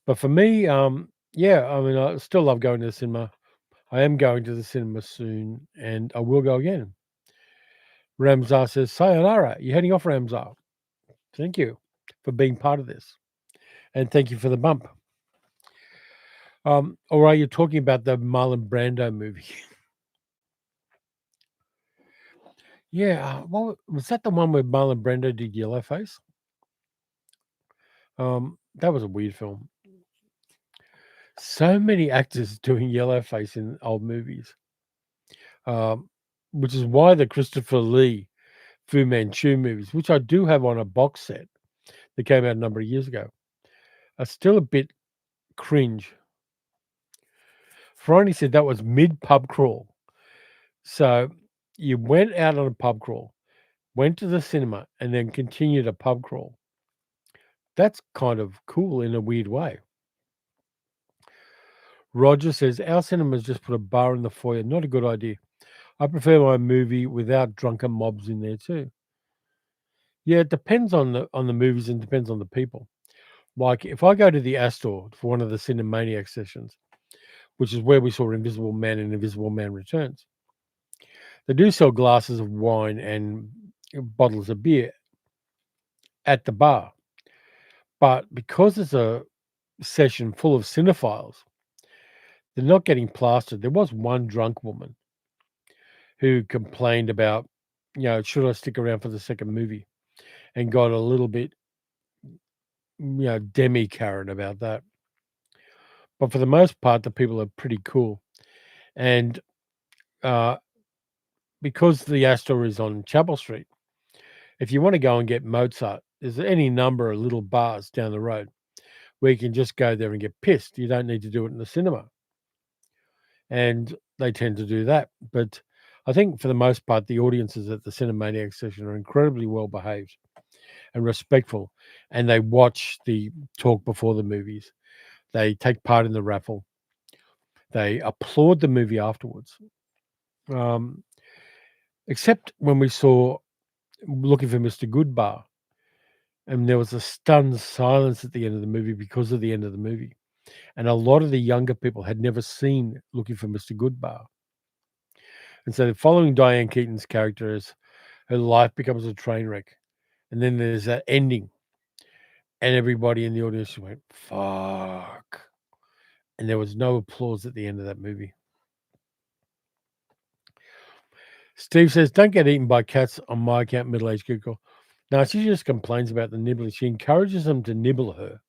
A: But for me, yeah, I mean, I still love going to the cinema. I am going to the cinema soon, and I will go again. Ramzar says, Sayonara. You're heading off, Ramzar. Thank you for being part of this. And thank you for the bump. All right, you're talking about the Marlon Brando movie. Yeah, well, was that the one where Marlon Brando did Yellowface? That was a weird film. So many actors doing Yellowface in old movies, um, which is why the Christopher Lee Fu Manchu movies, which I do have on a box set that came out a number of years ago, are still a bit cringe. Franny said that was mid pub crawl. So you went out on a pub crawl, went to the cinema, and then continued a pub crawl. That's kind of cool in a weird way. Roger says, our cinemas just put a bar in the foyer. Not a good idea. I prefer my movie without drunken mobs in there too. Yeah, it depends on the movies and depends on the people. Like if I go to the Astor for one of the Cinemaniac sessions, which is where we saw Invisible Man and Invisible Man Returns, they do sell glasses of wine and bottles of beer at the bar. But because it's a session full of cinephiles, they're not getting plastered. There was one drunk woman who complained about, should I stick around for the second movie? And got a little bit, demi Karen about that. But for the most part, the people are pretty cool. And uh, because the Astor is on Chapel Street, if you want to go and get Mozart, there's any number of little bars down the road where you can just go there and get pissed. You don't need to do it in the cinema. And they tend to do that. But I think for the most part, the audiences at the Cinemaniac session are incredibly well behaved and respectful. And they watch the talk before the movies. They take part in the raffle. They applaud the movie afterwards. Um, except when we saw Looking for Mr. Goodbar, and there was a stunned silence at the end of the movie because of the end of the movie. And a lot of the younger people had never seen Looking for Mr. Goodbar. And so following Diane Keaton's character as her life becomes a train wreck. And then there's that ending. And everybody in the audience went, fuck. And there was no applause at the end of that movie. Steve says, don't get eaten by cats on my account, middle-aged girl. No, she just complains about the nibbling. She encourages them to nibble her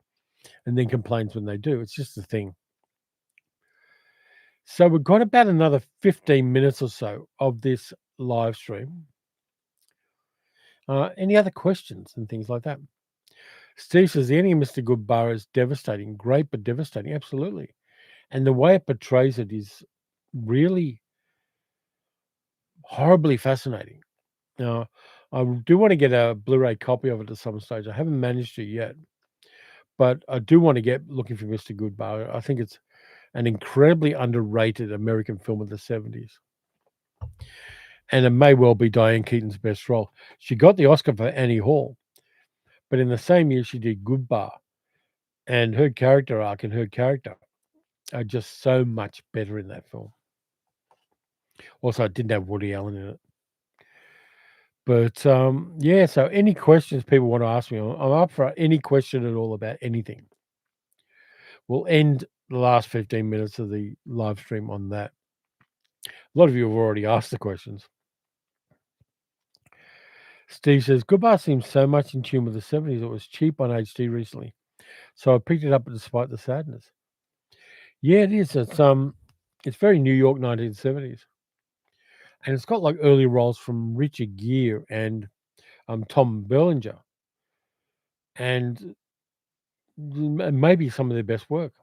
A: and then complains when they do. It's just a thing. So we've got about another 15 minutes or so of this live stream. Any other questions and things like that? Steve says, the ending of Mr. Goodbar is devastating. Great, but devastating. Absolutely. And the way it portrays it is really horribly fascinating. Now, I do want to get a Blu-ray copy of it at some stage. I haven't managed to yet, but I do want to get Looking for Mr. Goodbar. I think it's an incredibly underrated American film of the 70s. And it may well be Diane Keaton's best role. She got the Oscar for Annie Hall, but in the same year she did Goodbar. And her character arc and her character are just so much better in that film. Also, it didn't have Woody Allen in it. But, yeah, so any questions people want to ask me, I'm up for any question at all about anything. We'll end the last 15 minutes of the live stream on that. A lot of you have already asked the questions. Steve says, Goodbar seems so much in tune with the 70s. It was cheap on HD recently. So I picked it up despite the sadness. Yeah, it is. It's very New York 1970s. And it's got like early roles from Richard Gere and Tom Berlinger and maybe some of their best work.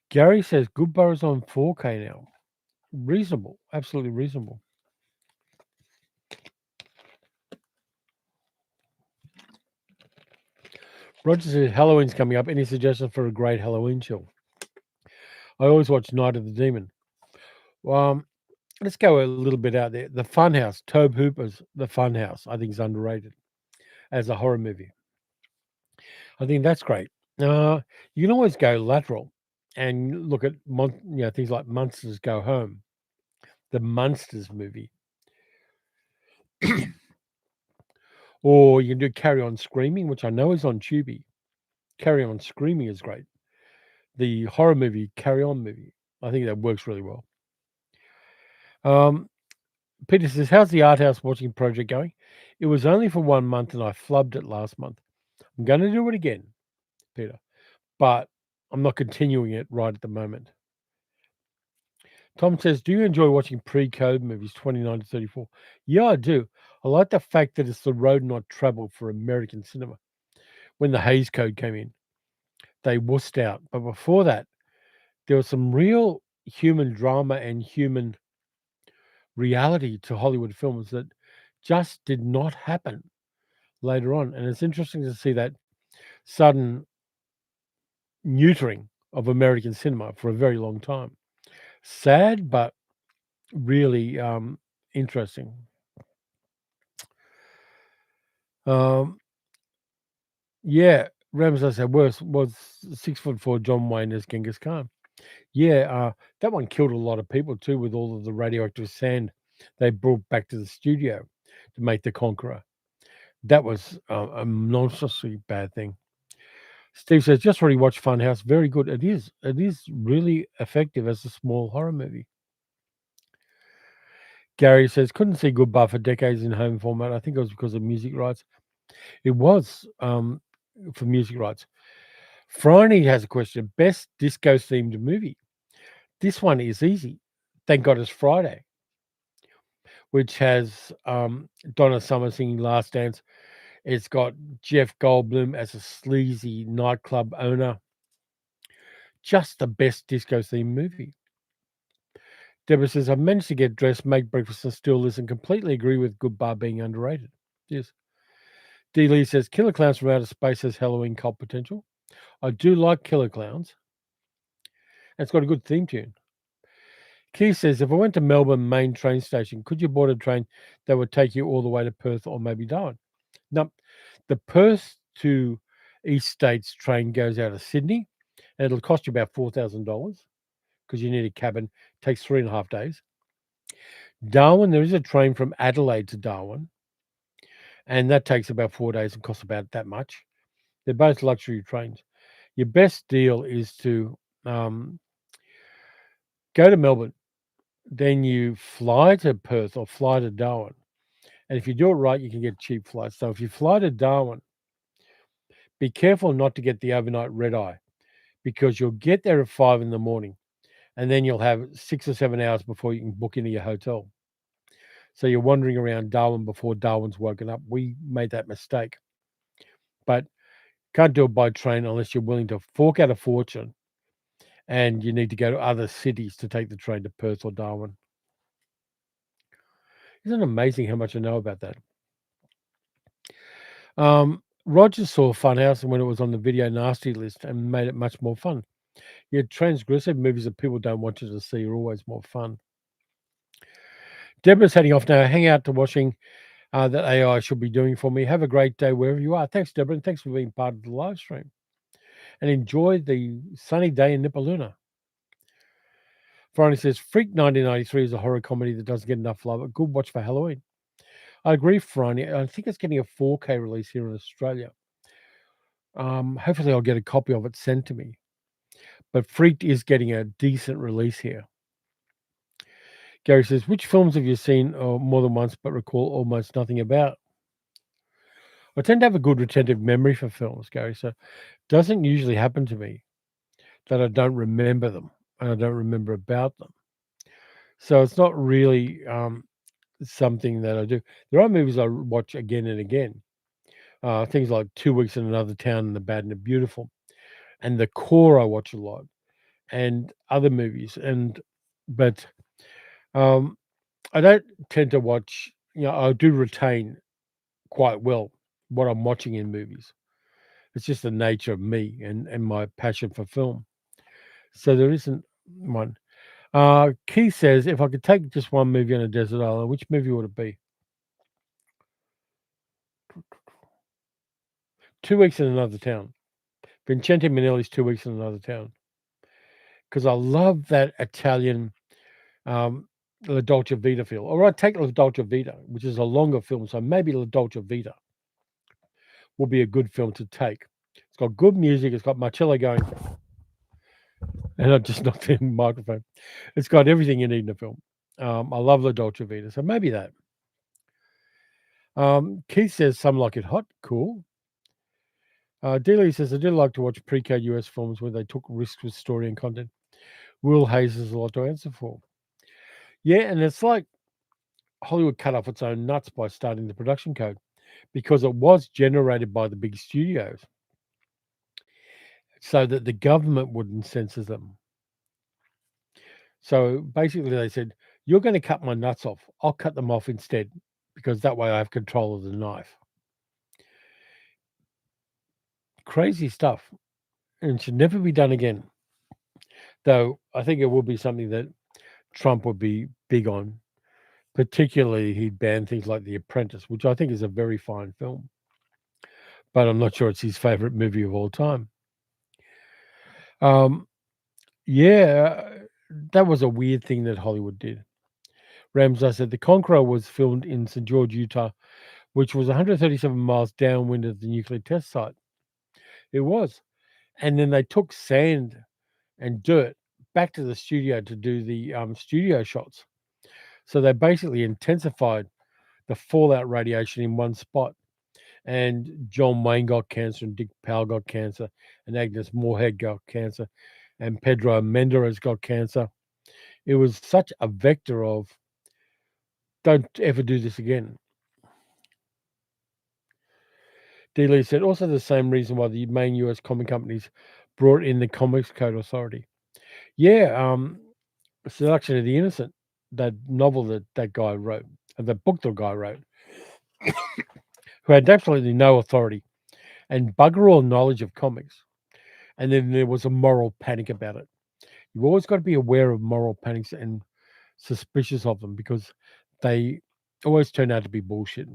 A: Gary says Goodbar is on 4K now. Reasonable, absolutely reasonable. Roger says Halloween's coming up. Any suggestions for a great Halloween chill? I always watch Night of the Demon. Um, let's go a little bit out there. The Funhouse, Tobe Hooper's The Funhouse, I think is underrated as a horror movie. I think that's great. You can always go lateral and look at things like Monsters Go Home, the Munsters movie, or you can do Carry On Screaming, which I know is on Tubi. Carry On Screaming is great. The horror movie, Carry On movie, I think that works really well. Peter says, "How's the art house watching project going?" It was only for 1 month, and I flubbed it last month. I'm going to do it again, Peter, but I'm not continuing it right at the moment. Tom says, "Do you enjoy watching pre-code movies, 29 to 34?" Yeah, I do. I like the fact that it's the road not traveled for American cinema. When the Hays Code came in, they wussed out. But before that, there was some real human drama and human reality to Hollywood films that just did not happen later on. And it's interesting to see that sudden neutering of American cinema for a very long time. Sad, but really interesting. Um, yeah, Ramsay said worse was 6'4" John Wayne as Genghis Khan. Yeah, that one killed a lot of people too with all of the radioactive sand they brought back to the studio to make The Conqueror. That was a monstrously bad thing. Steve says, just already watched Funhouse. Very good. It is. It is really effective as a small horror movie. Gary says, couldn't see Goodbar for decades in home format. I think it was because of music rights. It was for music rights. Franny has a question. Best disco themed movie. This one is easy. Thank God it's Friday, which has Donna Summer singing Last Dance. It's got Jeff Goldblum as a sleazy nightclub owner. Just the best disco themed movie. Deborah says, I've managed to get dressed, make breakfast, and still listen. Completely agree with Goodbar being underrated. Yes. D. Lee says, Killer Clowns from Outer Space has Halloween cult potential. I do like Killer Clowns. And it's got a good theme tune. Keith says, if I went to Melbourne main train station, could you board a train that would take you all the way to Perth or maybe Darwin? No. The Perth to East States train goes out of Sydney, and it'll cost you about $4,000 because you need a cabin. It takes 3.5 days. Darwin, there is a train from Adelaide to Darwin, and that takes about 4 days and costs about that much. They're both luxury trains. Your best deal is to go to Melbourne, then you fly to Perth or fly to Darwin. And if you do it right, you can get cheap flights. So if you fly to Darwin, be careful not to get the overnight red eye because you'll get there at 5 in the morning and then you'll have 6 or 7 hours before you can book into your hotel. So you're wandering around Darwin before Darwin's woken up. We made that mistake. But can't do it by train unless you're willing to fork out a fortune and you need to go to other cities to take the train to Perth or Darwin. Isn't it amazing how much I know about that? Roger saw Funhouse and when it was on the video nasty list and made it much more fun. Yeah, transgressive movies that people don't want you to see are always more fun. Deborah's heading off now. Hang out to watching that AI should be doing for me. Have a great day wherever you are. Thanks, Deborah, and thanks for being part of the live stream. And enjoy the sunny day in Nipaluna. Friday says, Freak 1993 is a horror comedy that doesn't get enough love. A good watch for Halloween. I agree, Friday. I think it's getting a 4K release here in Australia. Hopefully I'll get a copy of it sent to me. But Freaked is getting a decent release here. Gary says, which films have you seen more than once but recall almost nothing about? I tend to have a good retentive memory for films, Gary, so it doesn't usually happen to me that I don't remember them and I don't remember about them. So it's not really something that I do. There are movies I watch again and again. Things like 2 Weeks in Another Town and The Bad and the Beautiful. And The Core I watch a lot. And other movies. But um, I don't tend to watch, I do retain quite well what I'm watching in movies. It's just the nature of me and my passion for film. So there isn't one. Keith says, if I could take just one movie on a desert island, which movie would it be? 2 Weeks in Another Town. Vincente Minnelli's 2 Weeks in Another Town. Because I love that Italian La Dolce Vita feel. Or I'd take La Dolce Vita, which is a longer film, so maybe La Dolce Vita will be a good film to take. It's got good music, it's got Marcello going, and I just knocked the microphone. It's got everything you need in a film. I love La Dolce Vita, so maybe that. Keith says, some like it hot. Cool. Dealey says, I do like to watch pre-K US films where they took risks with story and content. Will Hayes has a lot to answer for. Yeah, and it's like Hollywood cut off its own nuts by starting the production code because it was generated by the big studios so that the government wouldn't censor them. So basically, they said, you're going to cut my nuts off. I'll cut them off instead because that way I have control of the knife. Crazy stuff. And should never be done again. Though I think it will be something that Trump would be big on. Particularly, he'd ban things like The Apprentice, which I think is a very fine film. But I'm not sure it's his favorite movie of all time. Yeah, that was a weird thing that Hollywood did. Ramsay said The Conqueror was filmed in St. George, Utah, which was 137 miles downwind of the nuclear test site. It was. And then they took sand and dirt back to the studio to do the studio shots. So they basically intensified the fallout radiation in one spot. And John Wayne got cancer, and Dick Powell got cancer, and Agnes Moorehead got cancer, and Pedro Menderes got cancer. It was such a vector of don't ever do this again. D. Lee said also the same reason why the main US comic companies brought in the Comics Code Authority. Yeah, Seduction of the Innocent, that novel that guy wrote, the book the guy wrote, who had absolutely no authority and bugger all knowledge of comics. And then there was a moral panic about it. You've always got to be aware of moral panics and suspicious of them because they always turn out to be bullshit.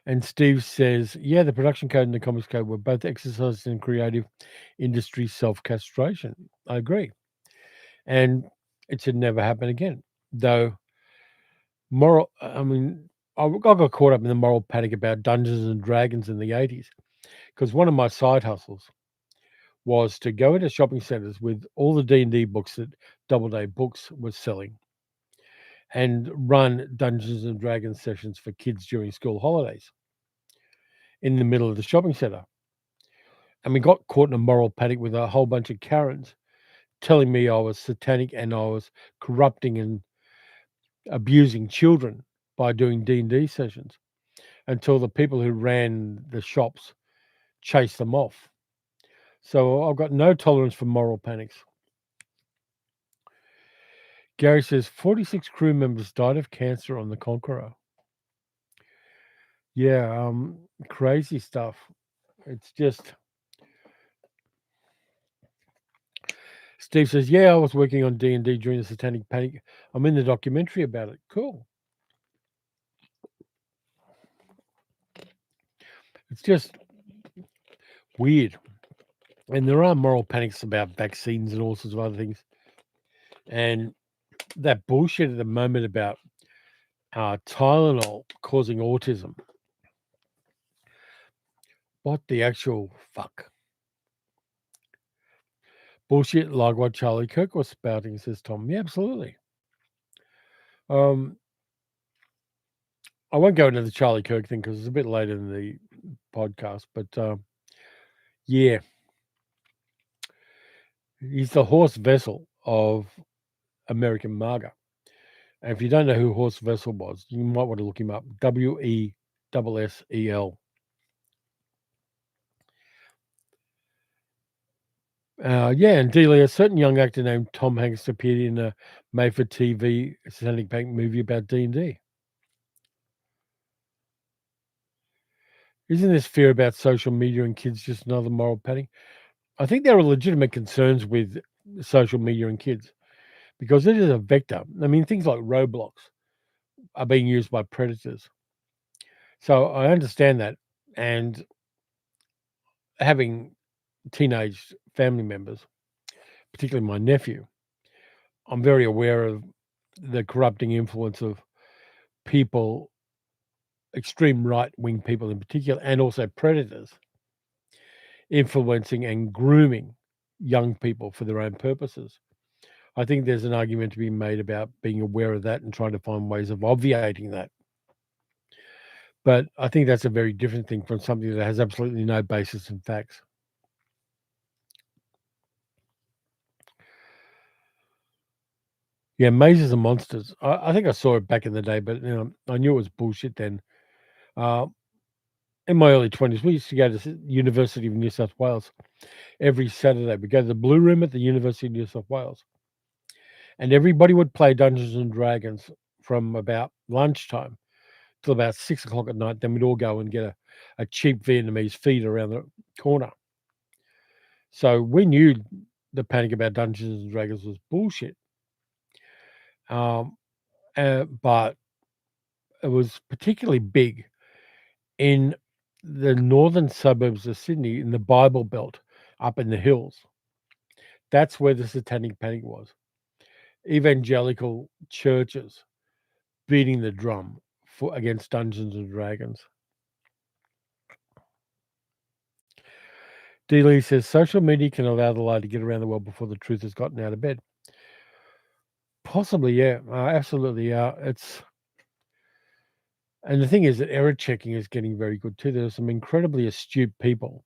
A: And Steve says, yeah, the production code and the comics code were both exercises in creative industry self-castration. I agree. And it should never happen again. Though I mean, I got caught up in the moral panic about Dungeons and Dragons in the 80s because one of my side hustles was to go into shopping centers with all the D&D books that Doubleday Books was selling and run Dungeons and Dragons sessions for kids during school holidays in the middle of the shopping center. And we got caught in a moral panic with a whole bunch of Karens telling me I was satanic and I was corrupting and abusing children by doing D&D sessions until the people who ran the shops chased them off. So I've got no tolerance for moral panics. Gary says 46 crew members died of cancer on the Conqueror. Yeah, crazy stuff. It's just Steve says, yeah, I was working on D&D during the Satanic Panic. I'm in the documentary about it. Cool. It's just weird. And there are moral panics about vaccines and all sorts of other things. And that bullshit at the moment about Tylenol causing autism. What the actual fuck? Bullshit like what Charlie Kirk was spouting, says Tom. Yeah, absolutely. Um, I won't go into the Charlie Kirk thing because it's a bit later in the podcast, but yeah, he's the Horst Vessel of American MAGA. And if you don't know who Horst Vessel was, you might want to look him up. WESSEL. Yeah, and Delia, a certain young actor named Tom Hanks appeared in a made-for-TV satanic panic movie about D&D. Isn't this fear about social media and kids just another moral panic? I think there are legitimate concerns with social media and kids because it is a vector. I mean, things like Roblox are being used by predators. So I understand that. And having teenage family members, particularly my nephew, I'm very aware of the corrupting influence of people, extreme right wing people in particular, and also predators influencing and grooming young people for their own purposes. I think there's an argument to be made about being aware of that and trying to find ways of obviating that. But I think that's a very different thing from something that has absolutely no basis in facts. Yeah, mazes and monsters. I think I saw it back in the day, but I knew it was bullshit then. Uh, in my early 20s, we used to go to University of New South Wales every Saturday. We go to the Blue Room at the University of New South Wales, and everybody would play Dungeons and Dragons from about lunchtime till about 6 o'clock at night. Then we'd all go and get a cheap Vietnamese feed around the corner. So we knew the panic about Dungeons and Dragons was bullshit. But it was particularly big in the northern suburbs of Sydney, in the Bible Belt, up in the hills. That's where the satanic panic was. Evangelical churches beating the drum for against Dungeons and Dragons. D. Lee says social media can allow the lie to get around the world before the truth has gotten out of bed. Possibly, yeah, absolutely. And the thing is that error checking is getting very good too. There's some incredibly astute people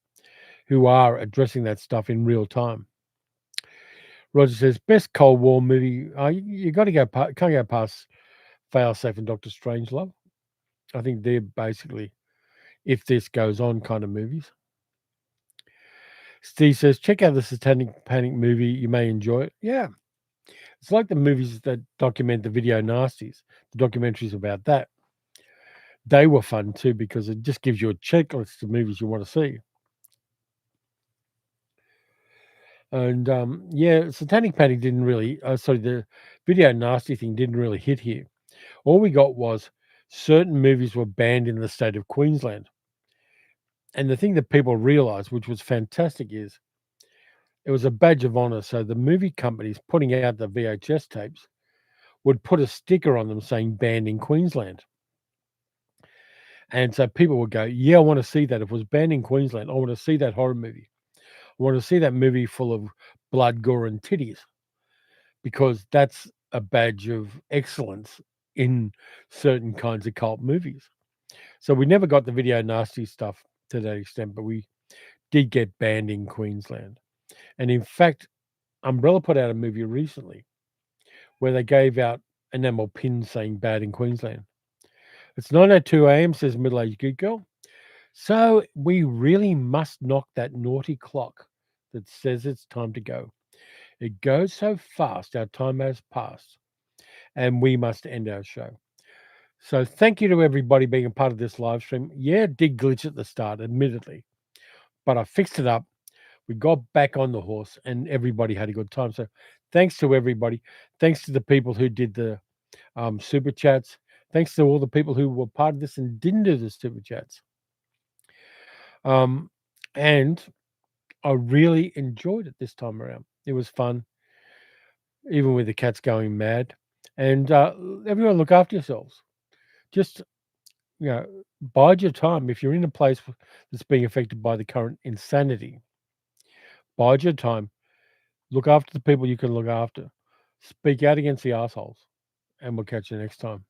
A: who are addressing that stuff in real time. Roger says best Cold War movie. You got to can't go past Failsafe and Doctor Strangelove. I think they're basically if this goes on kind of movies. Steve says check out the Satanic Panic movie. You may enjoy it. Yeah, it's like the movies that document the video nasties, the documentaries about that. They were fun too because it just gives you a checklist of movies you want to see. And yeah, Satanic Panic didn't really. Sorry, the video nasty thing didn't really hit here. All we got was certain movies were banned in the state of Queensland. And the thing that people realised, which was fantastic, is it was a badge of honour. So the movie companies putting out the VHS tapes would put a sticker on them saying banned in Queensland. And so people would go, yeah, I want to see that. If it was banned in Queensland, I want to see that horror movie. I want to see that movie full of blood, gore, and titties because that's a badge of excellence in certain kinds of cult movies. So we never got the video nasty stuff to that extent, but we did get banned in Queensland. And in fact, Umbrella put out a movie recently where they gave out enamel pins saying bad in Queensland. It's 9:02 a.m., says middle-aged good girl. So we really must knock that naughty clock that says it's time to go. It goes so fast, our time has passed, and we must end our show. So thank you to everybody being a part of this live stream. Yeah, it did glitch at the start, admittedly, but I fixed it up. We got back on the horse, and everybody had a good time. So thanks to everybody. Thanks to the people who did the super chats. Thanks to all the people who were part of this and didn't do the super chats. And I really enjoyed it this time around. It was fun, even with the cats going mad. And everyone, look after yourselves. Just bide your time. If you're in a place that's being affected by the current insanity, bide your time. Look after the people you can look after. Speak out against the assholes, and we'll catch you next time.